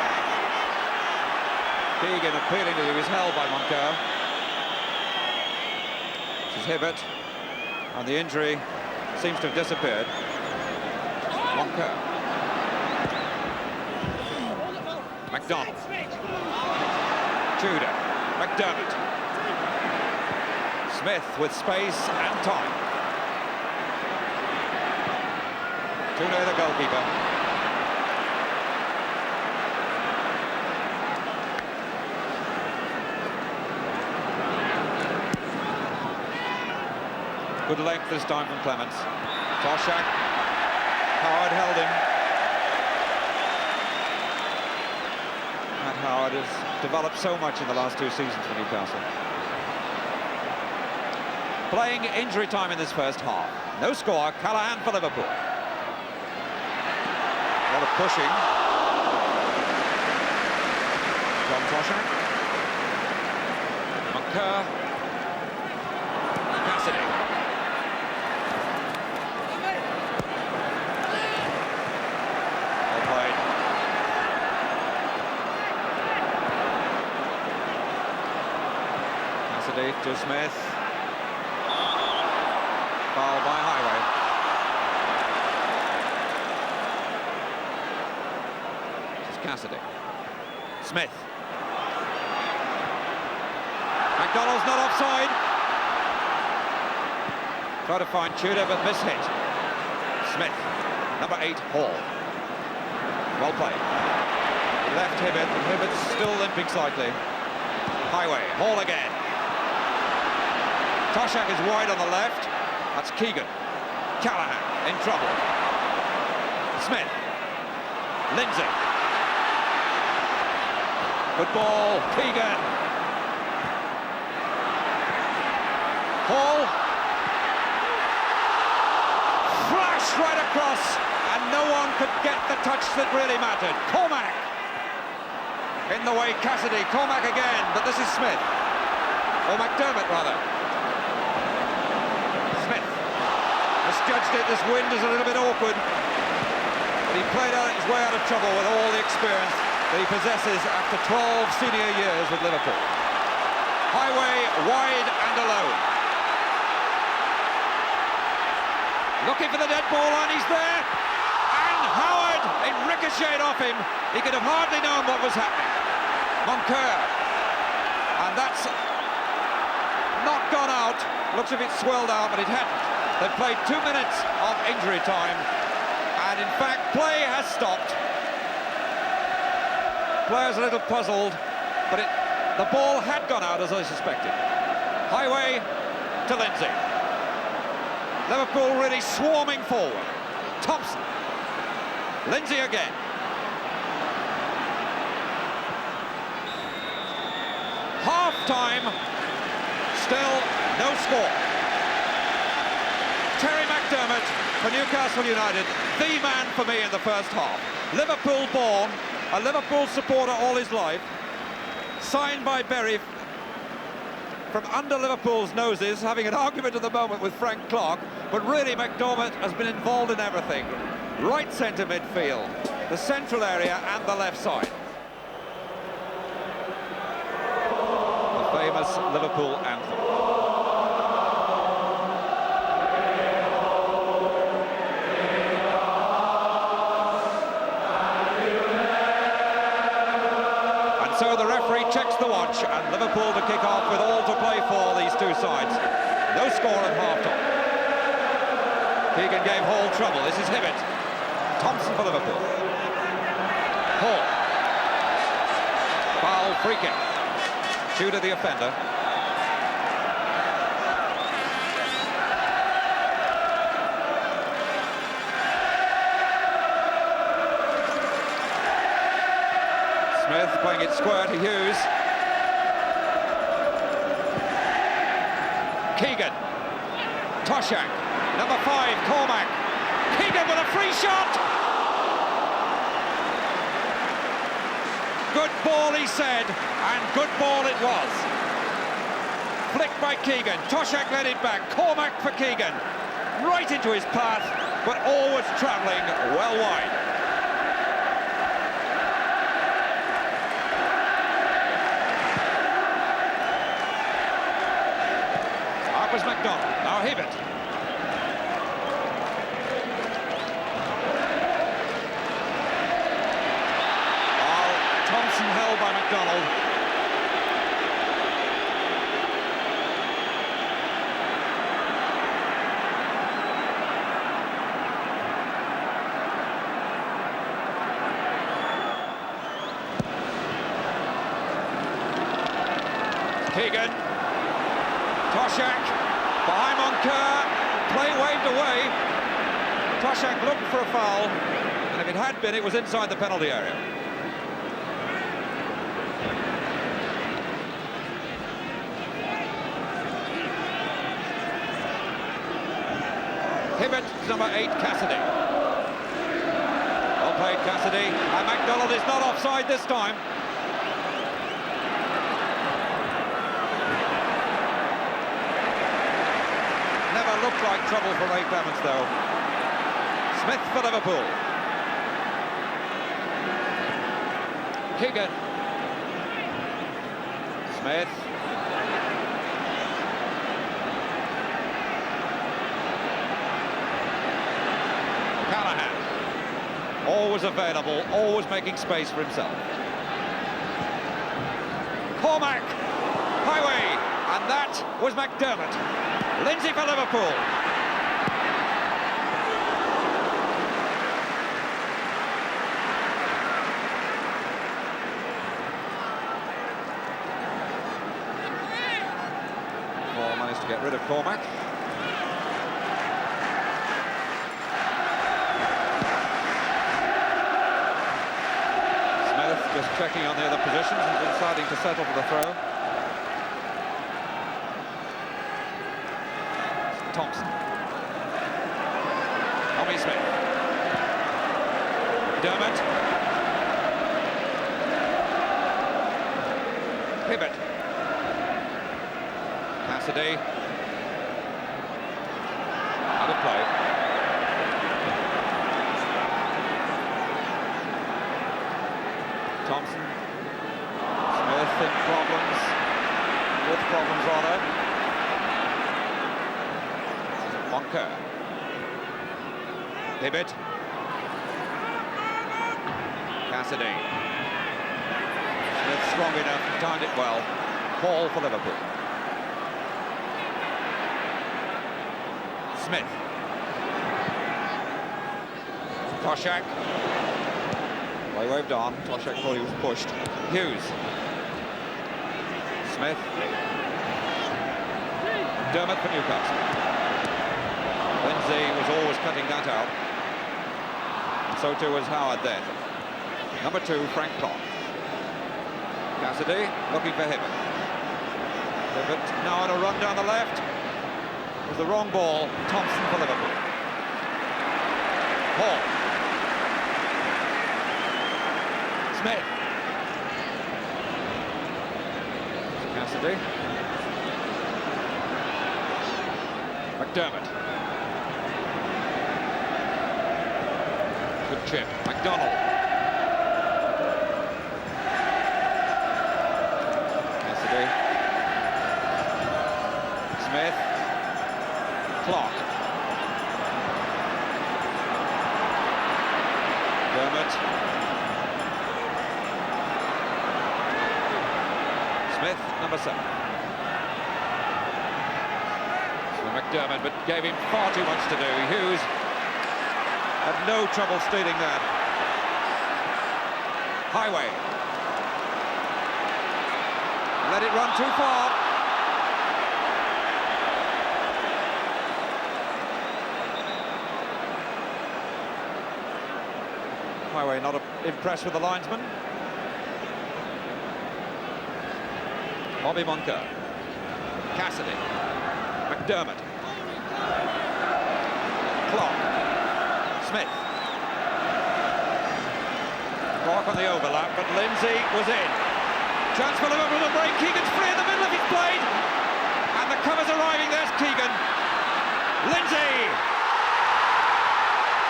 Keegan appealing that he was held by Moncur. This is Hibbert. And the injury seems to have disappeared. Moncur. McDonald. Tudor. McDermott. Smith with space and time. Tudor, the goalkeeper. Good length this time from Clements. Toshak. Howard held him. Matt Howard has developed so much in the last 2 seasons for Newcastle. Playing injury time in this first half. No score, Callahan for Liverpool. A lot of pushing. John Toshak. Moncur. Cassidy. To Smith. Foul by Highway. This is Cassidy. Smith. McDonald's not offside. Try to find Tudor, but mishit. Smith. Number 8, Hall. Well played. Left Hibbert, and Hibbert's still limping slightly. Highway. Hall again. Toshak is wide on the left. That's Keegan. Callahan in trouble. Smith. Lindsay. Good ball. Keegan. Hall. Flash right across, and no one could get the touch that really mattered. Cormac. In the way, Cassidy. Cormac again, but this is Smith. Or McDermott, rather. Misjudged it. This wind is a little bit awkward, but he played his way out of trouble with all the experience that he possesses after 12 senior years with Liverpool. Highway wide and alone. Looking for the dead ball, and he's there. And Howard, it ricocheted off him. He could have hardly known what was happening. Moncur, and that's not gone out. Looks as if it swelled out, but it hadn't. They've played 2 minutes of injury time, and in fact, play has stopped. Players a little puzzled, but the ball had gone out, as I suspected. Highway to Lindsay. Liverpool really swarming forward. Thompson. Lindsay again. Half-time, still no score. Terry McDermott for Newcastle United, the man for me in the first half. Liverpool born, a Liverpool supporter all his life, signed by Berry from under Liverpool's noses, having an argument at the moment with Frank Clark, but really McDermott has been involved in everything. Right centre midfield, the central area and the left side. The famous Liverpool anthem. So the referee checks 6 to watch, and Liverpool to kick off with all to play for, these two sides. No score at half-time. Keegan gave Hall trouble. This is Hibbett. Thompson for Liverpool. Hall. Foul, free kick. Tudor the offender. Smith playing it square to Hughes. Keegan. Toshak. Number 5, Cormac. Keegan with a free shot. Good ball, he said, and good ball it was. Flicked by Keegan. Toshak led it back. Cormac for Keegan. Right into his path, but always travelling well wide. That was McDonald. Now Hibbett. Thompson held by McDonald. Keegan. Toshak. Behind Moncur. Play waved away. Toshak looked for a foul, and if it had been, it was inside the penalty area. Hibbett, number 8, Cassidy. Well played, Cassidy. And McDonald is not offside this time. Never looked like trouble for Ray Clements, though. Smith for Liverpool. Keegan. Smith. Always available, always making space for himself. Cormac, highway, and that was McDermott. Lindsay for Liverpool. Hall managed to get rid of Cormac. Just checking on the other positions and deciding to settle for the throw. Thompson. Tommy Smith. Dermot. Hibbett. Cassidy. Out of play. Thompson. Smith in problems. With problems rather. Moncur. Hibbett. Cassidy. Smith strong enough, timed it well. Ball for Liverpool. Smith. Toshak. Play waved on. Toshak thought he was pushed. Hughes. Smith. Dermot for Newcastle. Lindsay was always cutting that out. And so too was Howard then. Number 2, Frank Clark. Cassidy looking for Hibbett. Hibbett now on a run down the left. It was the wrong ball. Thompson for Liverpool. Hall. Smith. Cassidy. McDermott. Good chip. McDonald. Cassidy. Smith. Clark. Dermot. number 7. So McDermott, but gave him far too much to do. Hughes had no trouble stealing that. Highway. Let it run too far. Highway not impressed with the linesman. Bobby Moncur. Cassidy. McDermott. Clark. Smith. Clark on the overlap, but Lindsay was in. Chance for Liverpool to break. Keegan's free in the middle of his blade. And the cover's arriving. There's Keegan. Lindsay.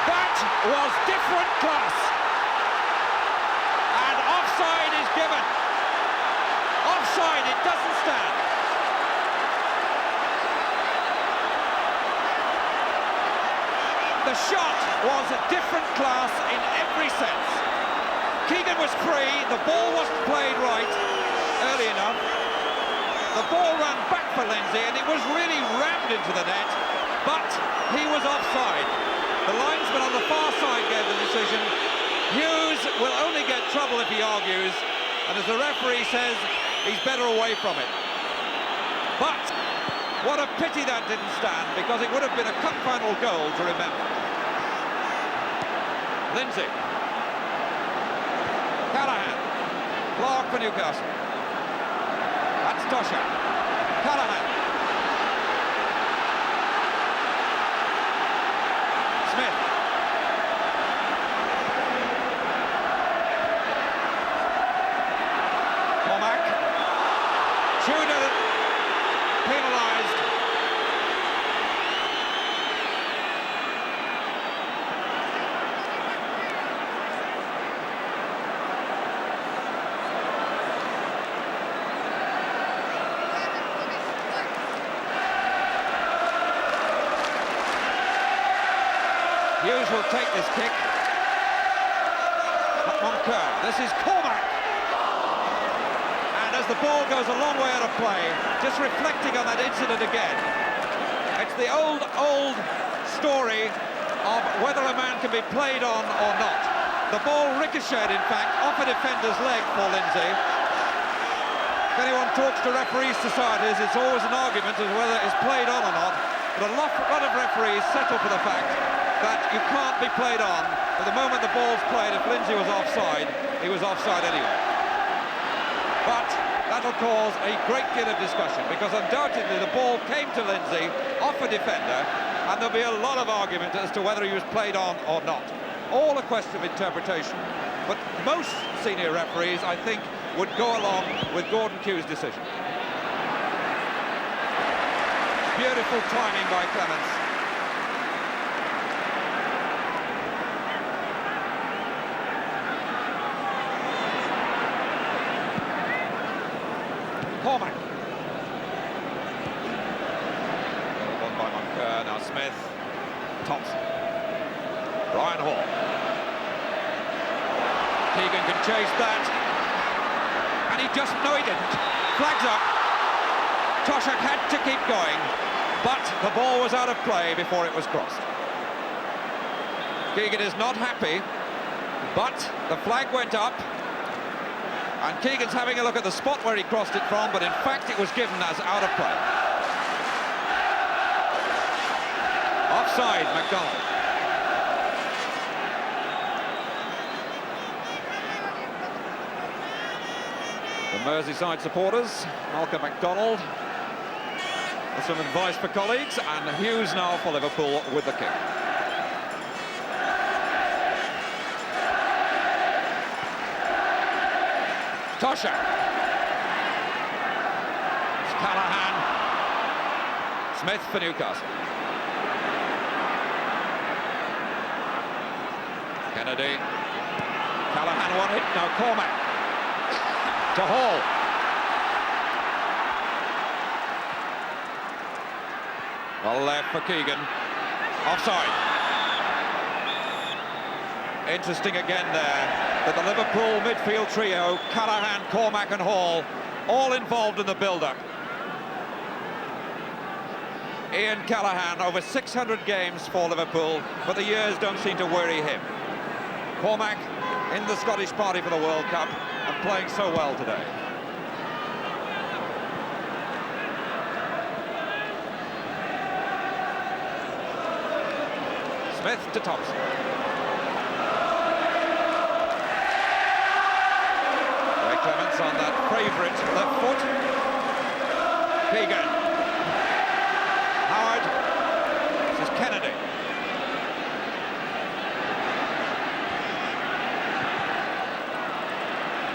That was different class. And offside is given. Offside, it doesn't stand. The shot was a different class in every sense. Keegan was free, the ball wasn't played right early enough. The ball ran back for Lindsay and it was really rammed into the net, but he was offside. The linesman on the far side gave the decision. Hughes will only get trouble if he argues, and as the referee says, he's better away from it. But what a pity that didn't stand, because it would have been a cup final goal to remember. Lindsay. Callahan. Clark for Newcastle. That's Tosha. Callahan. Smith. Cormac. Tudor penalised. Hughes will take this kick. But Moncur, this is Cormac. And as the ball goes a long way out of play, just reflecting on that incident again, it's the old story of whether a man can be played on or not. The ball ricocheted, in fact, off a defender's leg for Lindsay. If anyone talks to referees' societies, it's always an argument as to whether it's played on or not. But a lot of referees settle for the fact that you can't be played on. At the moment the ball's played, if Lindsay was offside, he was offside anyway. But that'll cause a great deal of discussion, because undoubtedly the ball came to Lindsay off a defender, and there'll be a lot of argument as to whether he was played on or not. All a question of interpretation, but most senior referees, I think, would go along with Gordon Q's decision. Beautiful timing by Clements. Cormac. One by Moncur, now Smith. Thompson. Ryan Hall. Keegan can chase that. And he just, no he didn't. Flags up. Toshak had to keep going, but the ball was out of play before it was crossed. Keegan is not happy, but the flag went up. And Keegan's having a look at the spot where he crossed it from, but in fact it was given as out of play. Offside, McDonald. The Merseyside supporters, Malcolm MacDonald, with some advice for colleagues, and Hughes now for Liverpool with the kick. Tosha. Callahan. Smith for Newcastle. Kennedy. Callahan won it. Now Cormac. To Hall. Well left for Keegan. Offside. Interesting again there that the Liverpool midfield trio, Callahan, Cormac and Hall, all involved in the build-up. Ian Callaghan, over 600 games for Liverpool, but the years don't seem to worry him. Cormac in the Scottish party for the World Cup and playing so well today. Smith to Thompson. Ray Clements on that favourite left foot. Keegan. Howard. This is Kennedy.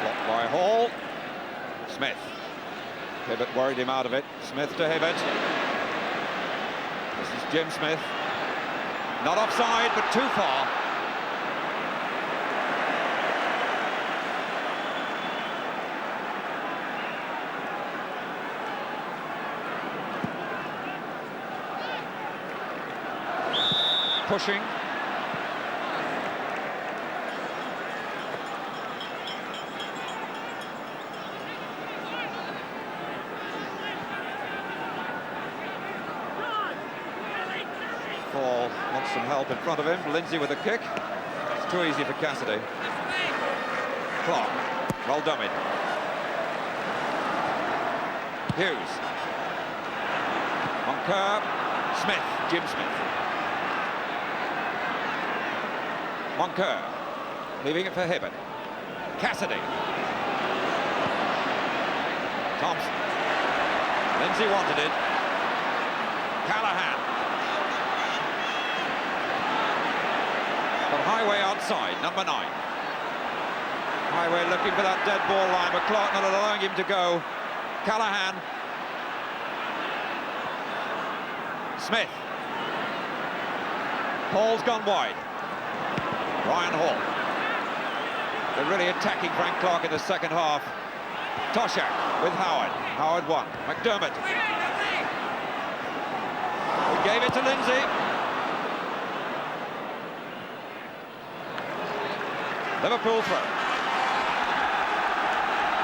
Blocked by Hall. Smith. Hibbert worried him out of it. Smith to Hibbert. This is Jim Smith. Not offside, but too far. Pushing. Paul wants some help in front of him. Lindsay with a kick. It's too easy for Cassidy. Clark. Well done. Hughes. Moncur. Smith. Jim Smith. Moncur. Leaving it for Hibbert. Cassidy. Thompson. Lindsay wanted it. Callaghan. But Highway outside, number 9. Highway looking for that dead ball line, but Clark not allowing him to go. Callaghan. Smith. Hall's gone wide. Ryan Hall. They're really attacking Frank Clark in the second half. Toshak with Howard. Howard won. McDermott. We gave it to Lindsay. Liverpool throw.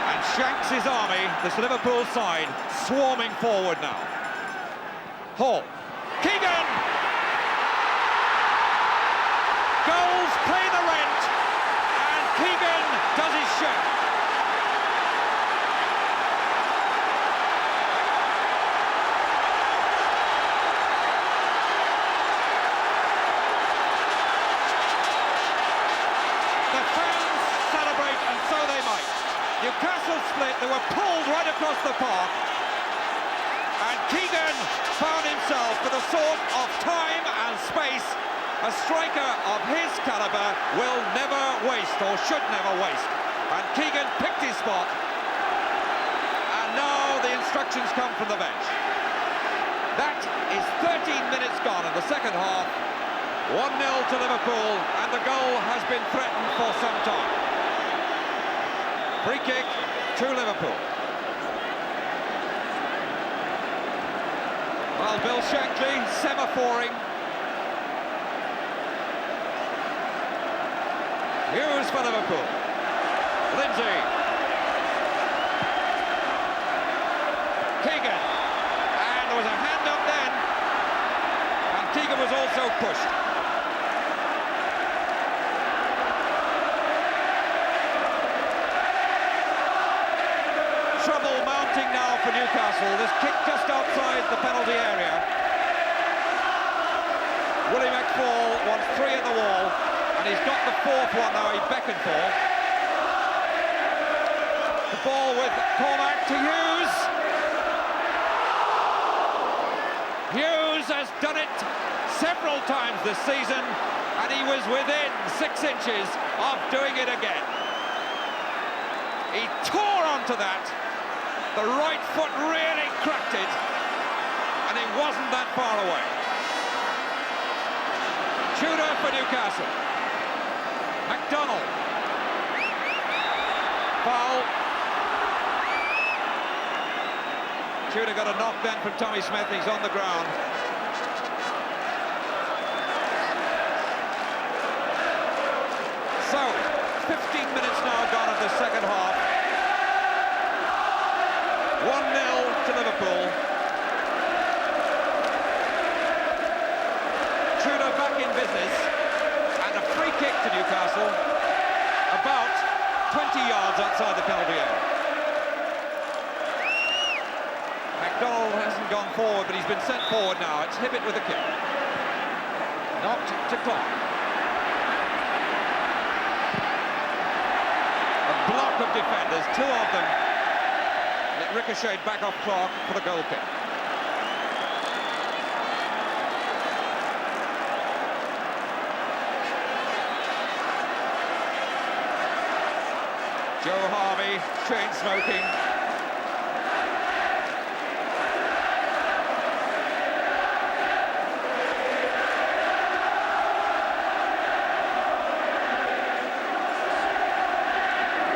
And Shanks' army, this Liverpool side, swarming forward now. Hall. Keegan! Goals pay the rent, and Keegan does his share. The fans celebrate, and so they might. Newcastle split, they were pulled right across the park, and Keegan found himself with a sort of time and space a striker of his calibre will never waste, or should never waste. And Keegan picked his spot. And now the instructions come from the bench. That is 13 minutes gone in the second half. 1-0 to Liverpool, and the goal has been threatened for some time. Free kick to Liverpool. Well, Bill Shankly semaphoring. Hughes for Liverpool. Lindsay. Keegan. And there was a hand up then. And Keegan was also pushed. Trouble mounting now for Newcastle. This kick just outside the penalty area. Willie McFall wants 3 in the wall. And he's got the 4th one now, he beckoned for. The ball with Cormac to Hughes. Hughes has done it several times this season, and he was within 6 inches of doing it again. He tore onto that. The right foot really cracked it, and it wasn't that far away. Tudor for Newcastle. McDonald. Foul. Tudor got a knock then from Tommy Smith. He's on the ground. So, 15 minutes now gone of the second half. 20 yards outside the penalty area. McDonald hasn't gone forward, but he's been sent forward now. It's Hibbett with the kick. Knocked to Clark. A block of defenders, two of them. It ricocheted back off Clark for the goal kick. Joe Harvey, chain smoking.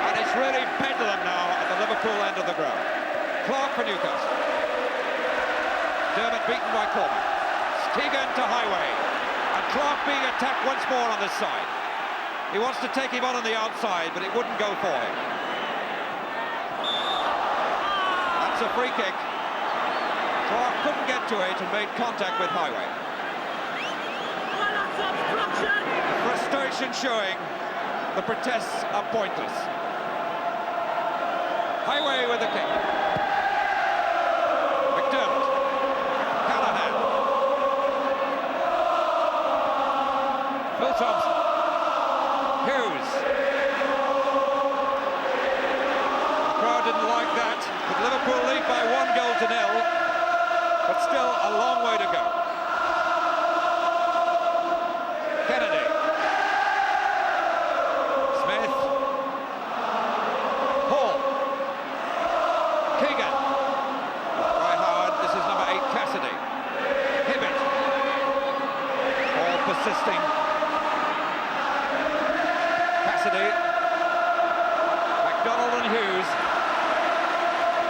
And it's really bedlam now at the Liverpool end of the ground. Clark for Newcastle. Dermot beaten by Cormac. Keegan to Highway. And Clark being attacked once more on this side. He wants to take him on the outside, but it wouldn't go for him. That's a free kick. Clark couldn't get to it and made contact with Highway. The frustration showing. The protests are pointless. Highway with the kick. McDermott. Callahan. Phil Thompson. Hughes. The crowd didn't like that, but Liverpool lead by 1-0, but still a long way to go. Kennedy. Smith. Hall. Keegan. By Howard, this is number 8, Cassidy. Hibbett. All persisting. Cassidy, McDonald and Hughes,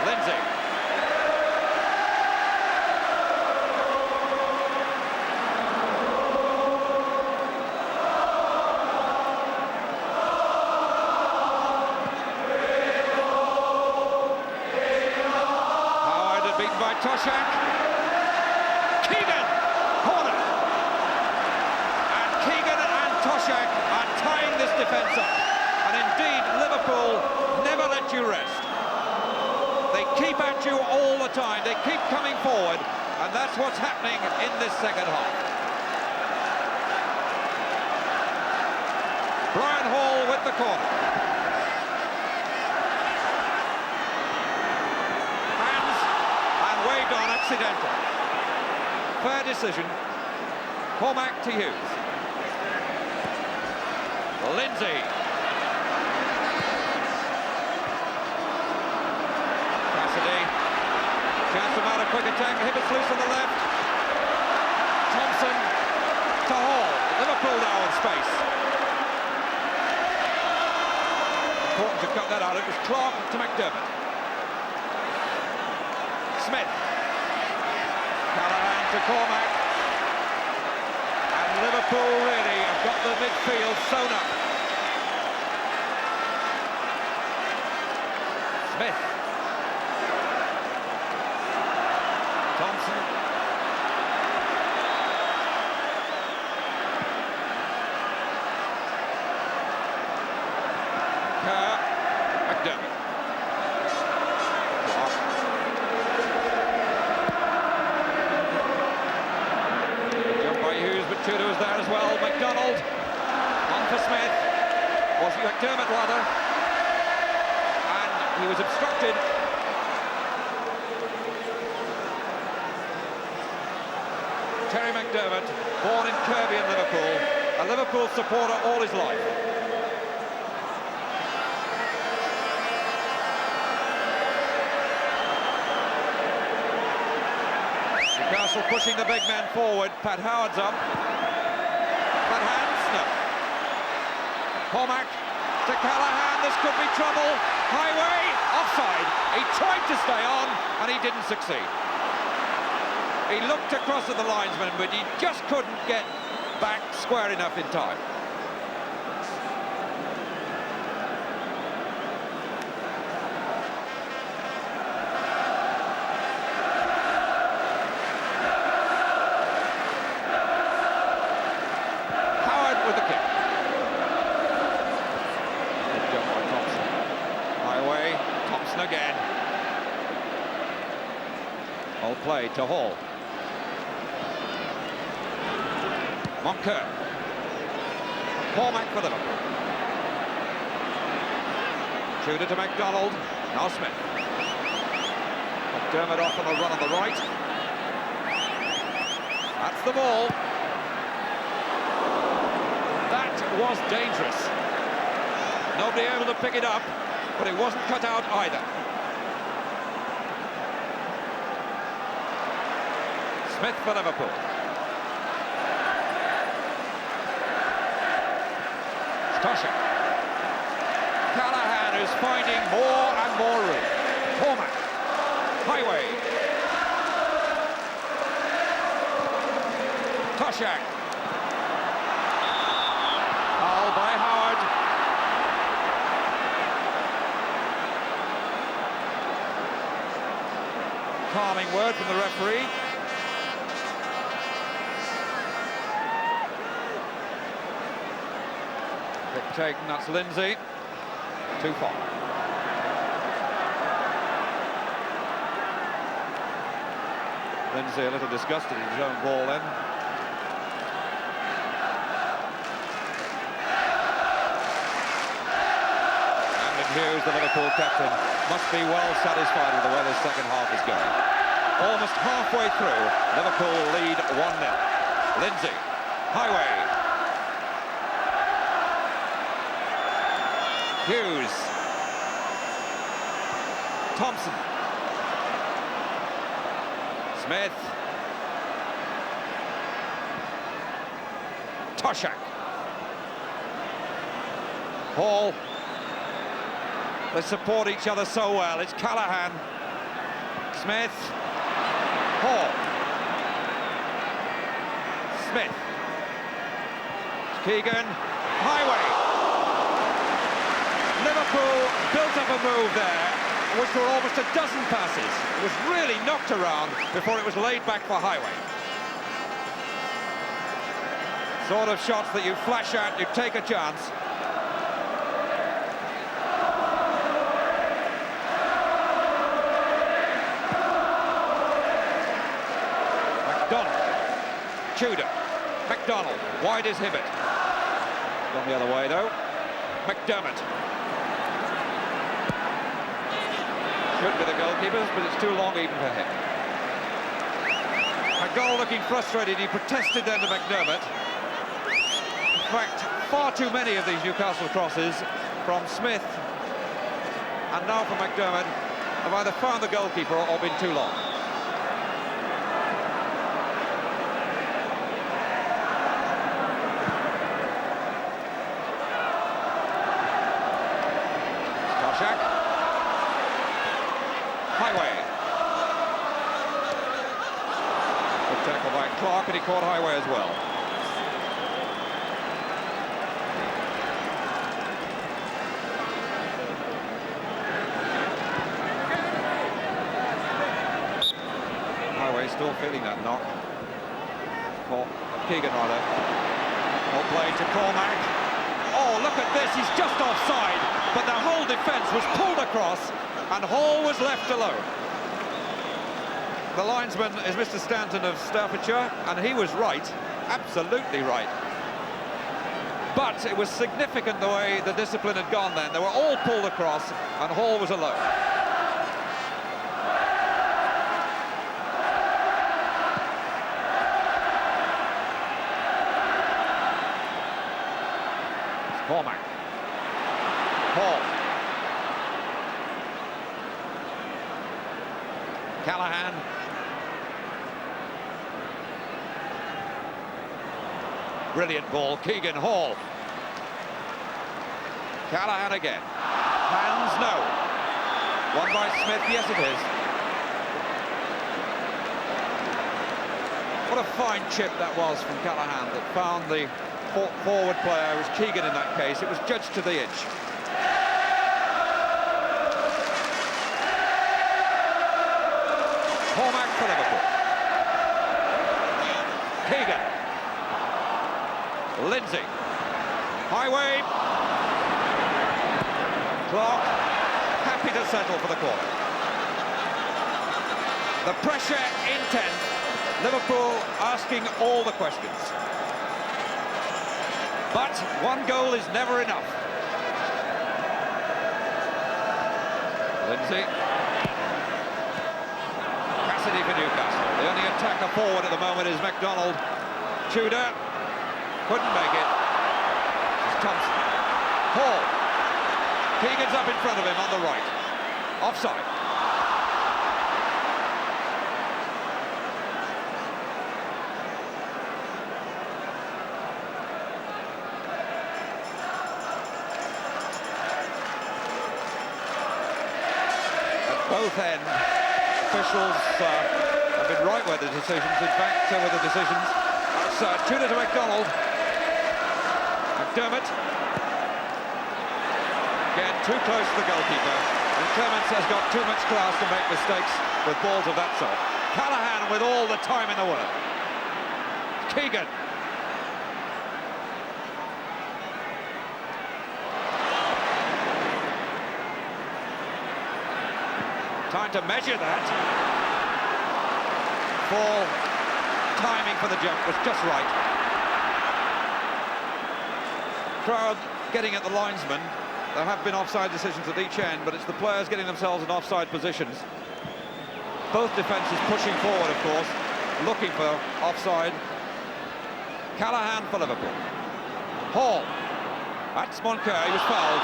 Lindsay. Howard beaten by Toshak. Keegan, corner. And Keegan and Toshak are tying this defence up. And indeed, Liverpool never let you rest. They keep at you all the time. They keep coming forward. And that's what's happening in this second half. Brian Hall with the corner. Hands and waved on accidental. Fair decision. Cormac to Hughes. Lindsay. Cassidy. Chance to mount a quick attack. Hibbett's loose on the left. Thompson to Hall. Liverpool now in space. Important to cut that out. It was Clark to McDermott. Smith. Callahan to Cormac. And Liverpool really have got the midfield sewn up. Smith. Thompson. Kerr. McDermott. Clark. Jump by Hughes, but Tudor was there as well. McDonald. On for Smith. Was McDermott rather. And he was obstructed. Terry McDermott, born in Kirby in Liverpool, a Liverpool supporter all his life. Newcastle pushing the big man forward. Pat Howard's up. Pat hands, no. Cormac to Callahan, this could be trouble. Highway, offside. He tried to stay on, and he didn't succeed. He looked across at the linesman, but he just couldn't get back square enough in time. Howard with the kick. Good job by Thompson. Well played to Hall. Moncur. Cormac for Liverpool. Tudor to MacDonald. Now Smith. McDermott off on the run on the right. That's the ball. That was dangerous. Nobody able to pick it up, but it wasn't cut out either. Smith for Liverpool. Stosha. Callahan is finding more and more room. Cormac. Highway. Toshak. Foul by Howard. Calming word from the referee. Pick taken, that's Lindsay. Too far. Lindsay a little disgusted at his own ball then. Hughes, the Liverpool captain, must be well satisfied with the way the second half is going. Almost halfway through, Liverpool lead 1-0. Lindsay, Highway. Hughes. Thompson. Smith. Toshak. Hall. They support each other so well. It's Callahan. Smith. Hall. Smith. Keegan. Highway. Liverpool built up a move there, which were almost a dozen passes. It was really knocked around before it was laid back for Highway. Sort of shots that you flash out, you take a chance. Tudor. MacDonald. Wide is Hibbert. Gone the other way, though. McDermott. Should be the goalkeepers, but it's too long even for him. McDonald looking frustrated. He protested then to McDermott. In fact, far too many of these Newcastle crosses from Smith and now from McDermott have either found the goalkeeper or been too long. Highway. Good tackle by Clark, and he caught Highway as well. Highway still feeling that knock. Keegan rather. Well played to Cormac. Oh, look at this, he's just offside, but the whole defence was pulled across and Hall was left alone. The linesman is Mr. Stanton of Staffordshire, and he was right, absolutely right. But it was significant the way the discipline had gone then. They were all pulled across and Hall was alone. It's Cormac. Hall. Callahan. Brilliant ball, Keegan Hall. Callahan again. Hands, no. One by Smith, yes it is. What a fine chip that was from Callahan that found the forward player. It was Keegan in that case. It was judged to the inch. Cormac for Liverpool. Keegan. Lindsay. Highway. Clark. Happy to settle for the corner. The pressure intense. Liverpool asking all the questions. But one goal is never enough. Lindsay. Cassidy for Newcastle. The only attacker forward at the moment is McDonald. Tudor couldn't make it. It's Thompson. Hall. Keegan's up in front of him on the right. Offside. At both ends, officials have been right with the decisions. In fact, with the decisions. That's Tudor to McDonald. McDermott. Again, too close to the goalkeeper. And Clements has got too much class to make mistakes with balls of that sort. Callahan with all the time in the world. Keegan. Time to measure that. Ball timing for the jump was just right. Crowd getting at the linesman. There have been offside decisions at each end, but it's the players getting themselves in offside positions. Both defences pushing forward, of course, looking for offside. Callahan for Liverpool. Hall. That's Moncur, he was fouled.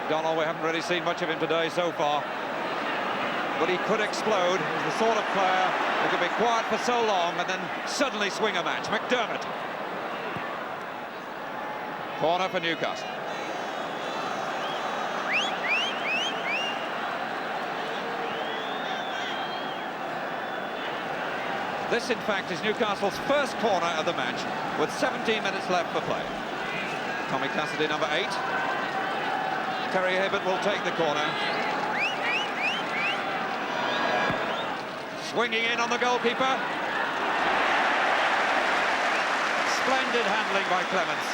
McDonald, we haven't really seen much of him today so far, but he could explode. He's the sort of player who can be quiet for so long and then suddenly swing a match. McDermott. Corner for Newcastle. This, in fact, is Newcastle's first corner of the match, with 17 minutes left for play. Tommy Cassidy, number 8. Terry Hibbert will take the corner. Swinging in on the goalkeeper. Splendid handling by Clements.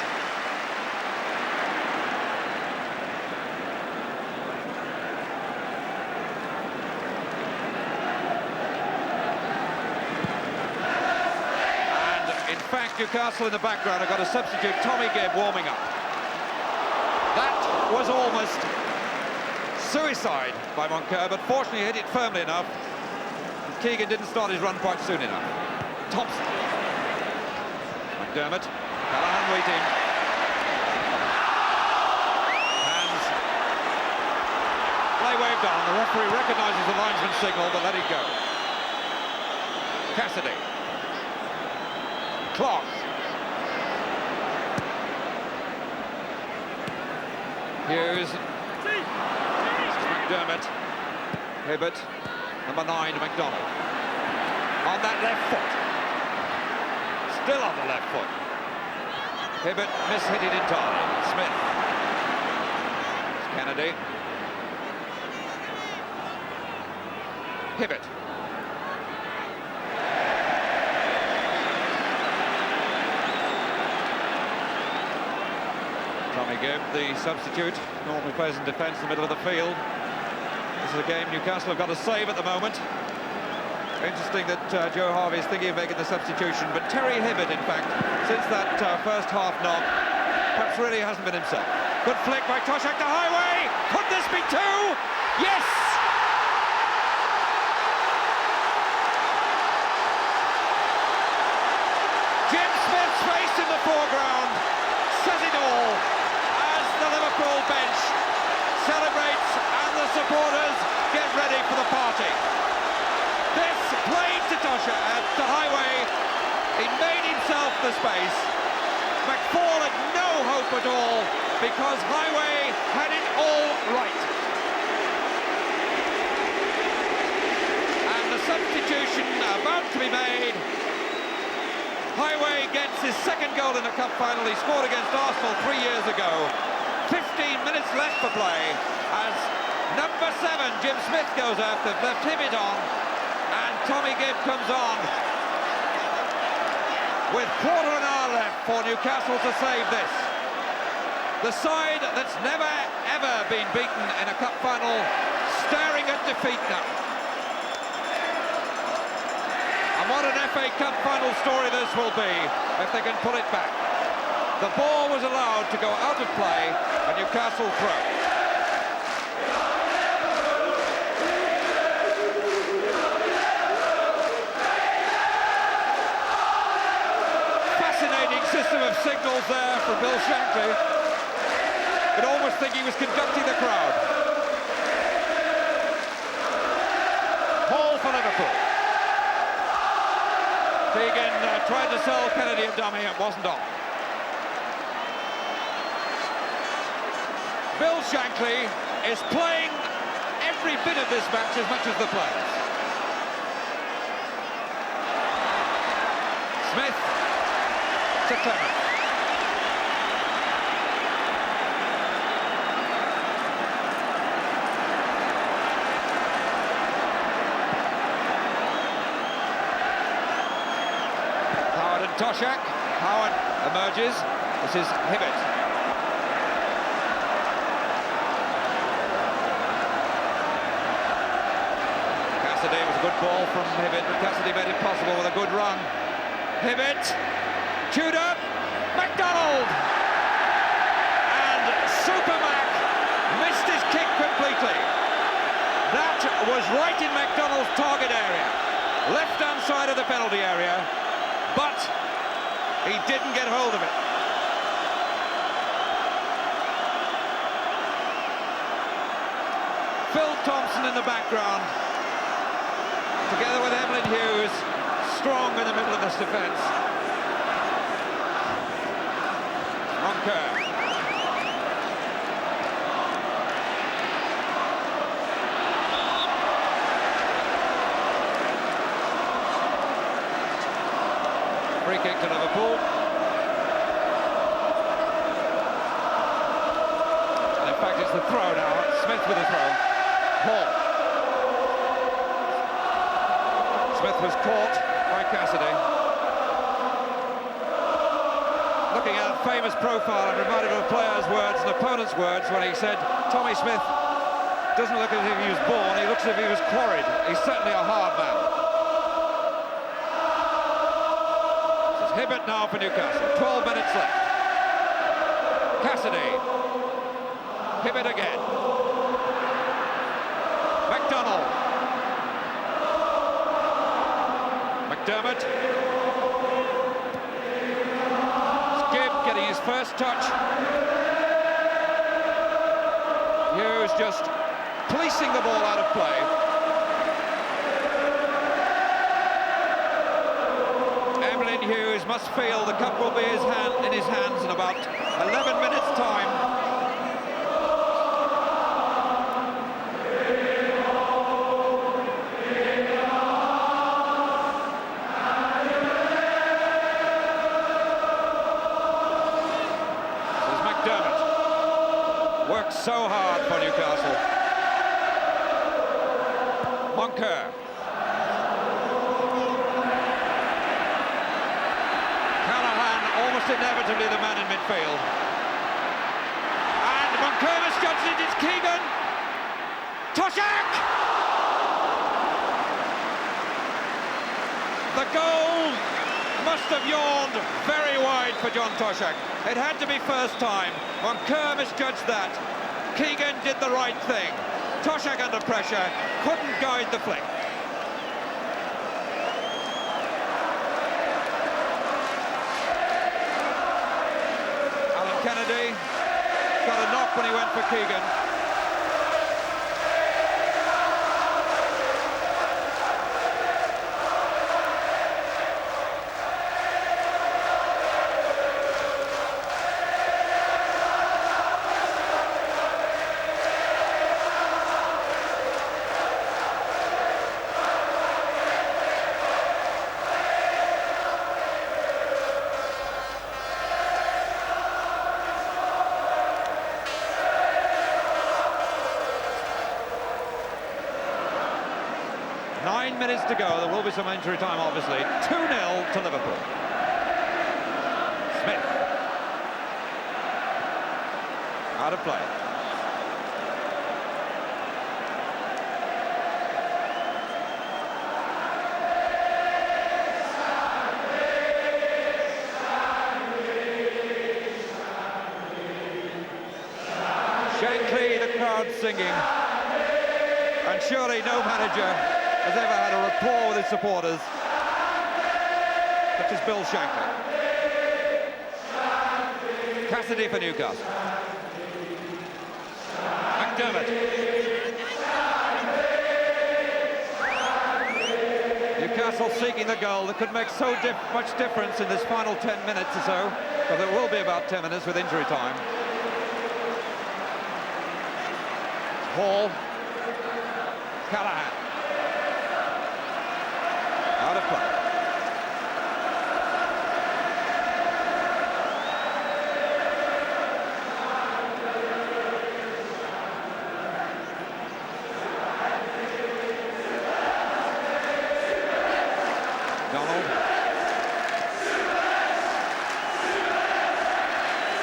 And in fact, Newcastle in the background have got a substitute, Tommy Gibb, warming up. That was almost suicide by Moncur, but fortunately he hit it firmly enough. And Keegan didn't start his run quite soon enough. Thompson. McDermott. Callahan waiting. Hands. Play waved on. The referee recognises the linesman's signal, but let it go. Cassidy. Clark. Hughes. McDermott. Hibbert. Number 9, McDonald. On that left foot. Still on the left foot. Hibbert mishit it entirely. Smith. Kennedy. Hibbert. Tommy Gibb, the substitute, normally plays in defence in the middle of the field. This is a game Newcastle have got a save at the moment. Interesting that Joe Harvey is thinking of making the substitution, but Terry Hibbert, in fact, since that first half knock, perhaps really hasn't been himself. Good flick by Toshak to Highway. Could this be 2? Yes! Jim Smith's face in the foreground says it all as the Liverpool bench celebrates and the supporters get ready for the party. This played to to Highway. He made himself the space. McFall had no hope at all because Highway had it all right. And the substitution about to be made Highway gets his second goal in a cup final. He scored against Arsenal 3 years ago. 15 minutes left for play as number 7, Jim Smith, goes out. They've left Hibbett on, and Tommy Gibb comes on with quarter an hour left for Newcastle to save this. The side that's never, ever been beaten in a cup final, staring at defeat now. And what an FA Cup final story this will be if they can pull it back. The ball was allowed to go out of play, a Newcastle throw. Fascinating system of signals there from Bill Shankly. You'd almost think he was conducting the crowd. Ball for Liverpool. Keegan tried to sell Kennedy a dummy, it wasn't on. Bill Shankly is playing every bit of this match as much as the players. Smith to Clement. Howard and Toshak. Howard emerges. This is Hibbett. Cassidy was a good ball from Hibbett, but Cassidy made it possible with a good run. Hibbett, Tudor, MacDonald! And Supermac missed his kick completely. That was right in MacDonald's target area, left-hand side of the penalty area, but he didn't get hold of it. Phil Thompson in the background, together with Emlyn Hughes, strong in the middle of this defence. Moncur. Free kick to Liverpool. And in fact, it's the throw now. Smith with the throw. Hall. Smith was caught by Cassidy. Looking at that famous profile, I'm reminded of a player's words, an opponent's words, when he said, Tommy Smith doesn't look as if he was born, he looks as if he was quarried. He's certainly a hard man. This is Hibbett now for Newcastle. 12 minutes left. Cassidy. Hibbett again. MacDonald. McDermott. Gibb getting his first touch. Hughes just policing the ball out of play. Emlyn Hughes must feel the cup will be in his hands in about 11 minutes' time. Worked so hard for Newcastle. Moncur. Callahan almost inevitably the man in midfield. And Moncur misjudged it, it's Keegan. Toshak! The goal must have yawned very wide for John Toshak. It had to be first time. Moncur misjudged that. Keegan did the right thing. Toshak under pressure, couldn't guide the flick. Alan Kennedy got a knock when he went for Keegan. 9 minutes to go. There will be some injury time, obviously. 2-0 to Liverpool. Smith. Out of play. Shankly, the crowd singing. And surely no manager has ever had a rapport with his supporters such as Bill Shankly. Cassidy for Newcastle. McDermott. Newcastle seeking the goal that could make so much difference in this final 10 minutes or so, but there will be about 10 minutes with injury time. Hall. Callahan. Out of play. Donald.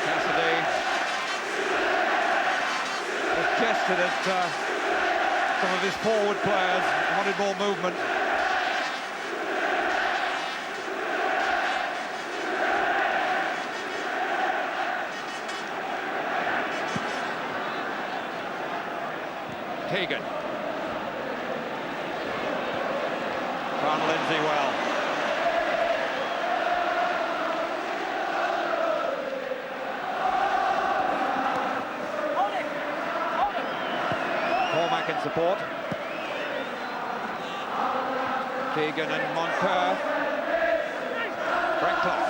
Cassidy. Has gestured at some of his forward players, wanted more movement. Keegan. Found Lindsay well. Cormac in support. Keegan and Moncur. Frank Clark.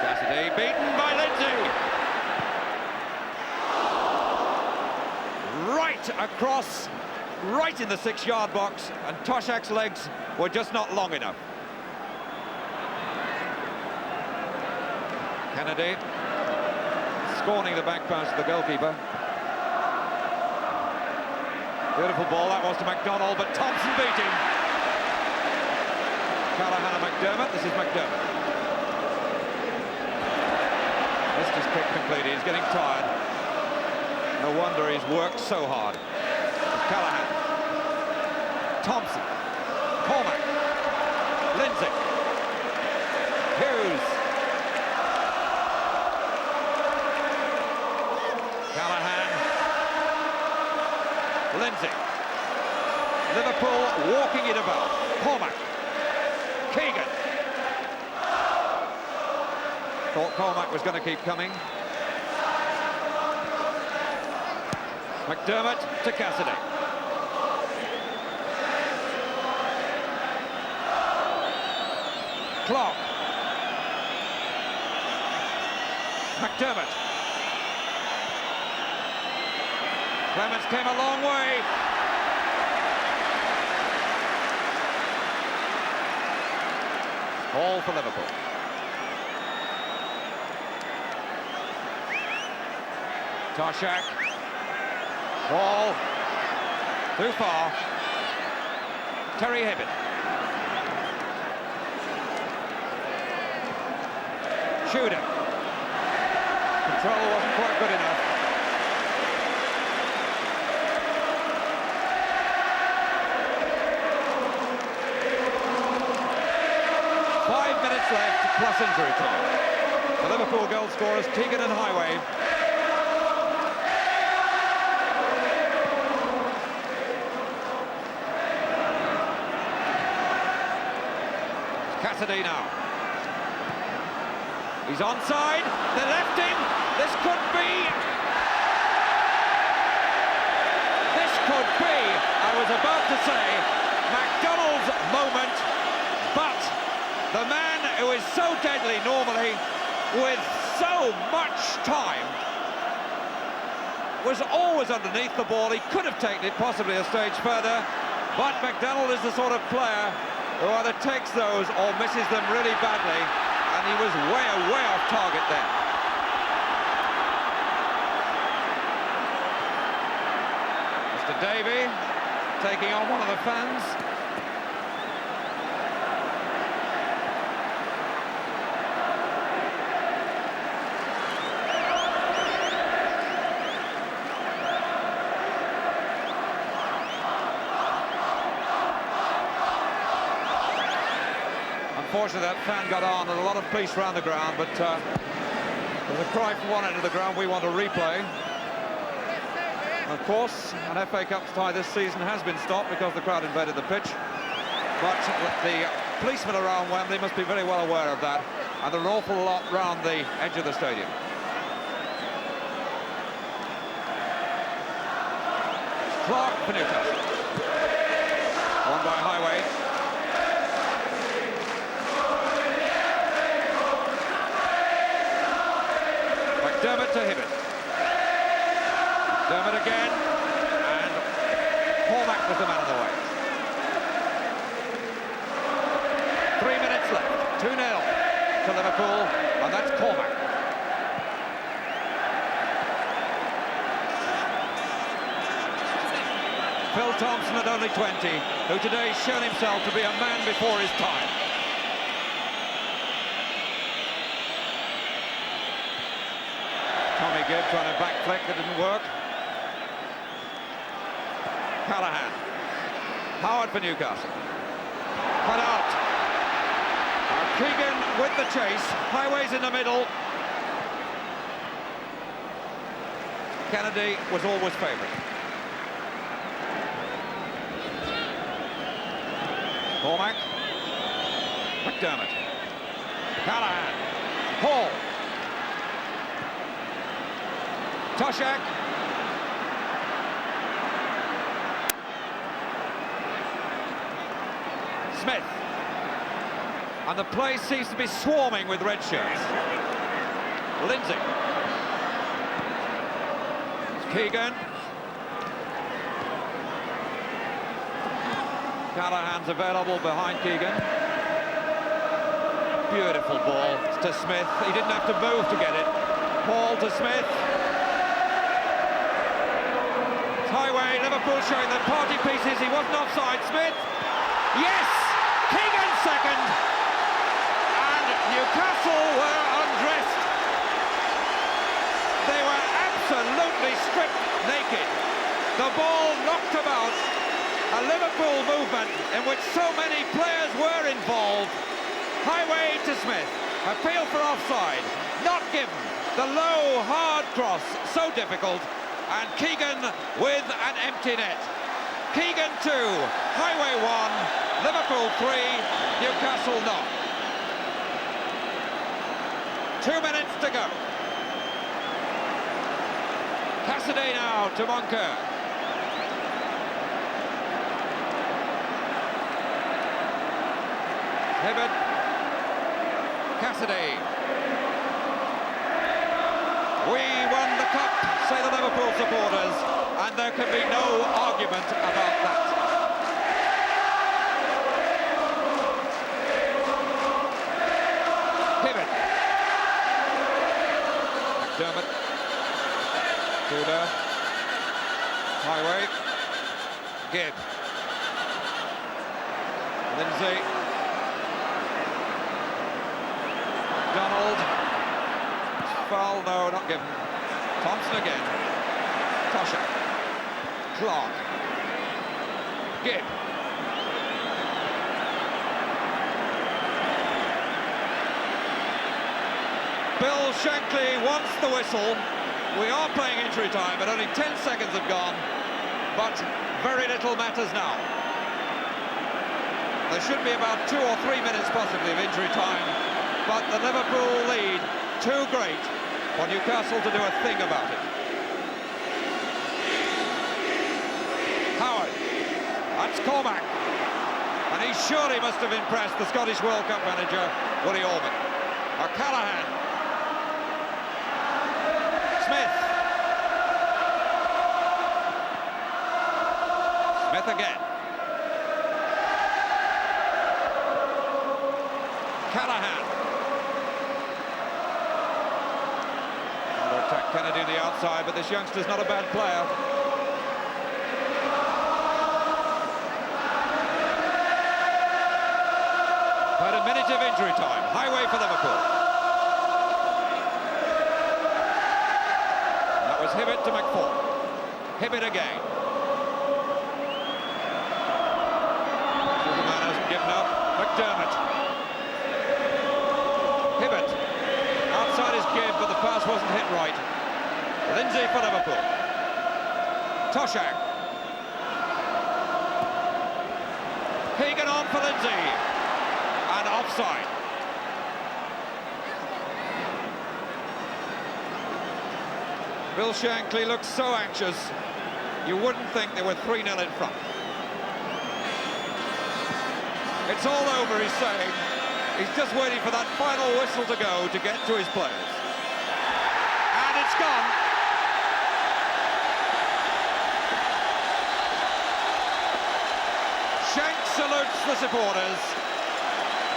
Cassidy beaten by Lindsay. Right across, right in the 6-yard box, and Toshak's legs were just not long enough. Kennedy scorning the back pass to the goalkeeper. Beautiful ball, that was to McDonald, but Thompson beat him. Callahan and McDermott, this is McDermott. Missed his kick completely, he's getting tired. No wonder he's worked so hard. Callahan. Thompson. Cormac. Lindsay. Hughes. Callahan. Lindsay. Liverpool walking it about. Cormac. Keegan. Thought Cormac was going to keep coming. McDermott to Cassidy. Clark. McDermott. Clements came a long way. All for Liverpool. Toshak. Ball. Too far. Terry Hibbett. Shooter. Control wasn't quite good enough. Left plus injury time. The Liverpool goal scorers Keegan and Highway. Cassidy now. He's onside. They left him. This could be. This could be, I was about to say, McDonald's moment, but the man who is so deadly normally, with so much time, was always underneath the ball. He could have taken it possibly a stage further, but McDonald is the sort of player who either takes those or misses them really badly, and he was way off target then. Mr. Davey, taking on one of the fans. Unfortunately, that fan got on, and a lot of police around the ground, but there's a cry from one end of the ground, we want a replay. Of course, an FA Cup tie this season has been stopped because the crowd invaded the pitch, but the policemen around Wembley must be very well aware of that, and there are an awful lot round the edge of the stadium. Clark for Newcastle. Won by Highway. McDermott to Hibbett. McDermott again, and Cormac was the man of the way. 3 minutes left, 2-0 to Liverpool, and that's Cormac. Phil Thompson at only 20, who today has shown himself to be a man before his time. Tommy Gibb trying to back flick, that didn't work. Callahan. Howard for Newcastle. Cut out. Keegan with the chase. Highways in the middle. Kennedy was always favourite. Cormac. McDermott. Callahan. Hall. Toshak. Smith. And the place seems to be swarming with red shirts. Lindsay. Keegan. Callahan's available behind Keegan. Beautiful ball to Smith. He didn't have to move to get it. Ball to Smith. Highway, Liverpool showing the party pieces. He wasn't offside. Smith. Yes! Keegan second. And Newcastle were undressed. They were absolutely stripped naked. The ball knocked about. A Liverpool movement in which so many players were involved. Highway to Smith. Appeal for offside. Not given. The low, hard cross. So difficult. And Keegan with an empty net. Keegan 2, Highway 1, Liverpool 3, Newcastle none. 2 minutes to go. Cassidy now to Moncur. Hibbett. Cassidy. We won the cup, say the Liverpool supporters, and there can be no argument about that. Hibbett. McDermott. Tudor. Highway. Gibb. Lindsay. Donald. Foul, no, not given. Thompson again. Tosha. Clark. Gibb. Bill Shankly wants the whistle. We are playing injury time, but only 10 seconds have gone. But very little matters now. There should be about 2 or 3 minutes possibly of injury time, but the Liverpool lead too great for Newcastle to do a thing about it. Howard. That's Cormac. And he surely must have impressed the Scottish World Cup manager, Woody Allman. Callahan. Smith. Smith again. Callahan. Attack Kennedy the outside, but this youngster's not a bad player. a minute of injury time. Highway for Liverpool. And that was Hibbert to McFall. Hibbert again. Superman hasn't given up. McDermott. Hibbert. Outside his gib, but the pass wasn't hit right. Lindsay for Liverpool. Toshak. Keegan on for Lindsay. And offside. Bill Shankly looks so anxious, you wouldn't think they were 3-0 in front. It's all over, he's saying. He's just waiting for that final whistle to go to get to his players. And it's gone. Shank salutes the supporters.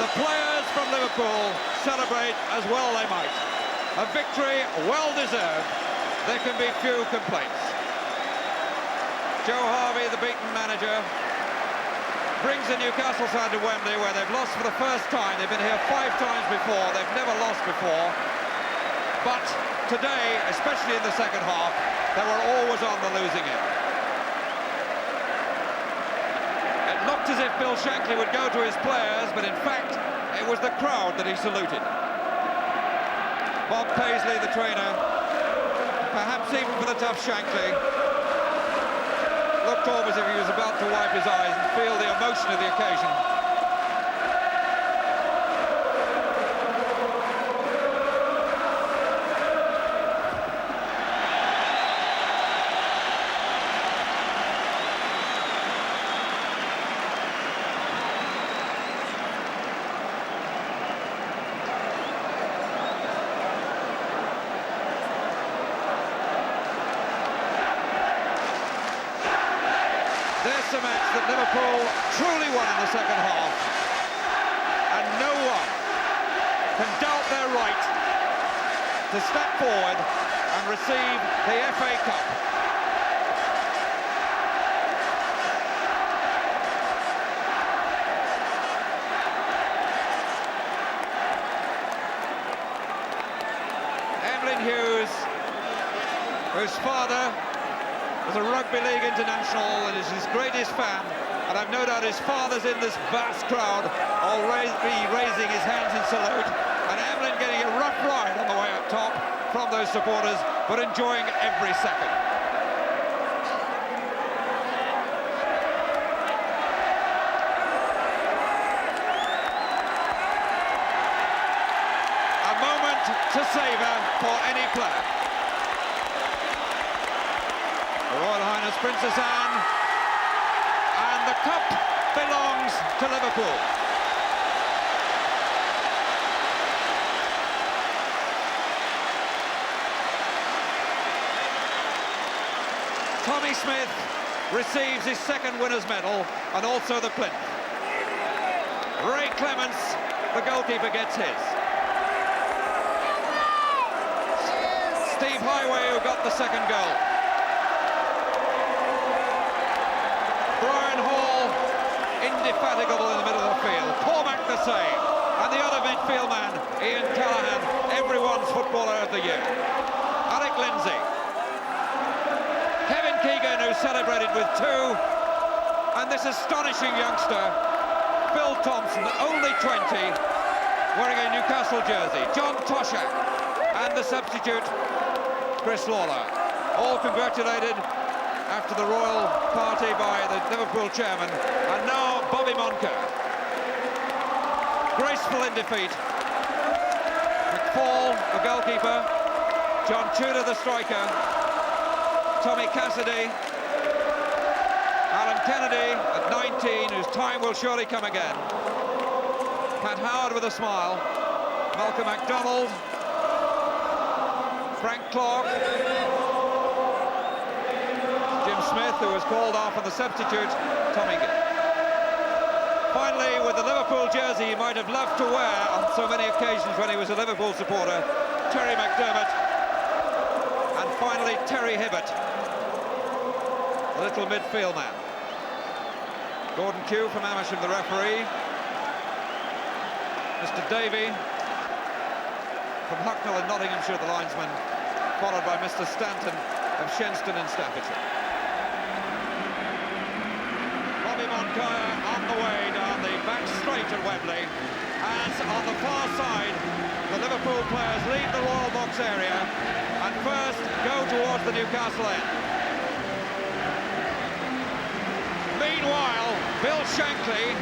The players from Liverpool celebrate as well they might. A victory well deserved. There can be few complaints. Joe Harvey, the beaten manager, brings the Newcastle side to Wembley, where they've lost for the first time. They've been here 5 times before. They've never lost before. But today, especially in the second half, they were always on the losing end. It looked as if Bill Shankly would go to his players, but in fact, it was the crowd that he saluted. Bob Paisley, the trainer, perhaps even for the tough Shankly, looked off as if he was about to wipe his eyes and feel the emotion of the occasion. There's a match that Liverpool truly won in the second half, and no one can doubt their right to step forward and receive the FA Cup. Emlyn Hughes, whose father was a rugby league international and is his greatest fan, and I've no doubt his father's in this vast crowd, already raising his hands in salute, and Emlyn getting a rough ride on the way up top from those supporters, but enjoying every second. A moment to savour for any player. Her Royal Highness Princess Anne, and the cup belongs to Liverpool. Tommy Smith receives his second winner's medal and also the plinth. Ray Clements, the goalkeeper, gets his. Steve Highway, who got the second goal. Brian Hall, indefatigable in the middle of the field. Cormac the same. And the other midfield man, Ian Callaghan, everyone's footballer of the year. Alec Lindsay. Kevin Keegan, who celebrated with 2. And this astonishing youngster, Phil Thompson, only 20, wearing a Newcastle jersey. John Toshak and the substitute, Chris Lawler. All congratulated after the royal party by the Liverpool chairman, and now Bobby Moncur. Graceful in defeat. McFall, the goalkeeper. John Tudor, the striker. Tommy Cassidy. Alan Kennedy at 19, whose time will surely come again. Pat Howard with a smile. Malcolm MacDonald. Frank Clark. Smith, who was called off on the substitute, Tommy. Finally, with the Liverpool jersey he might have loved to wear on so many occasions when he was a Liverpool supporter, Terry McDermott. And finally, Terry Hibbert, the little midfield man. Gordon Kew from Amersham, the referee. Mr. Davey from Hucknall in Nottinghamshire, the linesman, followed by Mr. Stanton of Shenston in Staffordshire. Bobby Moncur on the way down the back straight at Wembley, as on the far side the Liverpool players leave the Royal Box area and first go towards the Newcastle end. Meanwhile, Bill Shankly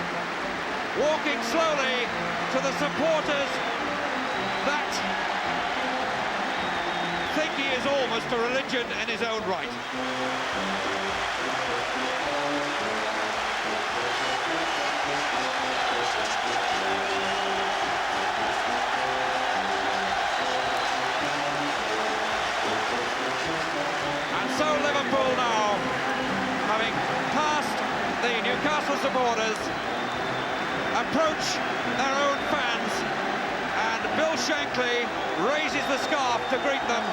walking slowly to the supporters that think he is almost a religion in his own right. And so Liverpool now, having passed the Newcastle supporters, approach their own fans, and Bill Shankly raises the scarf to greet them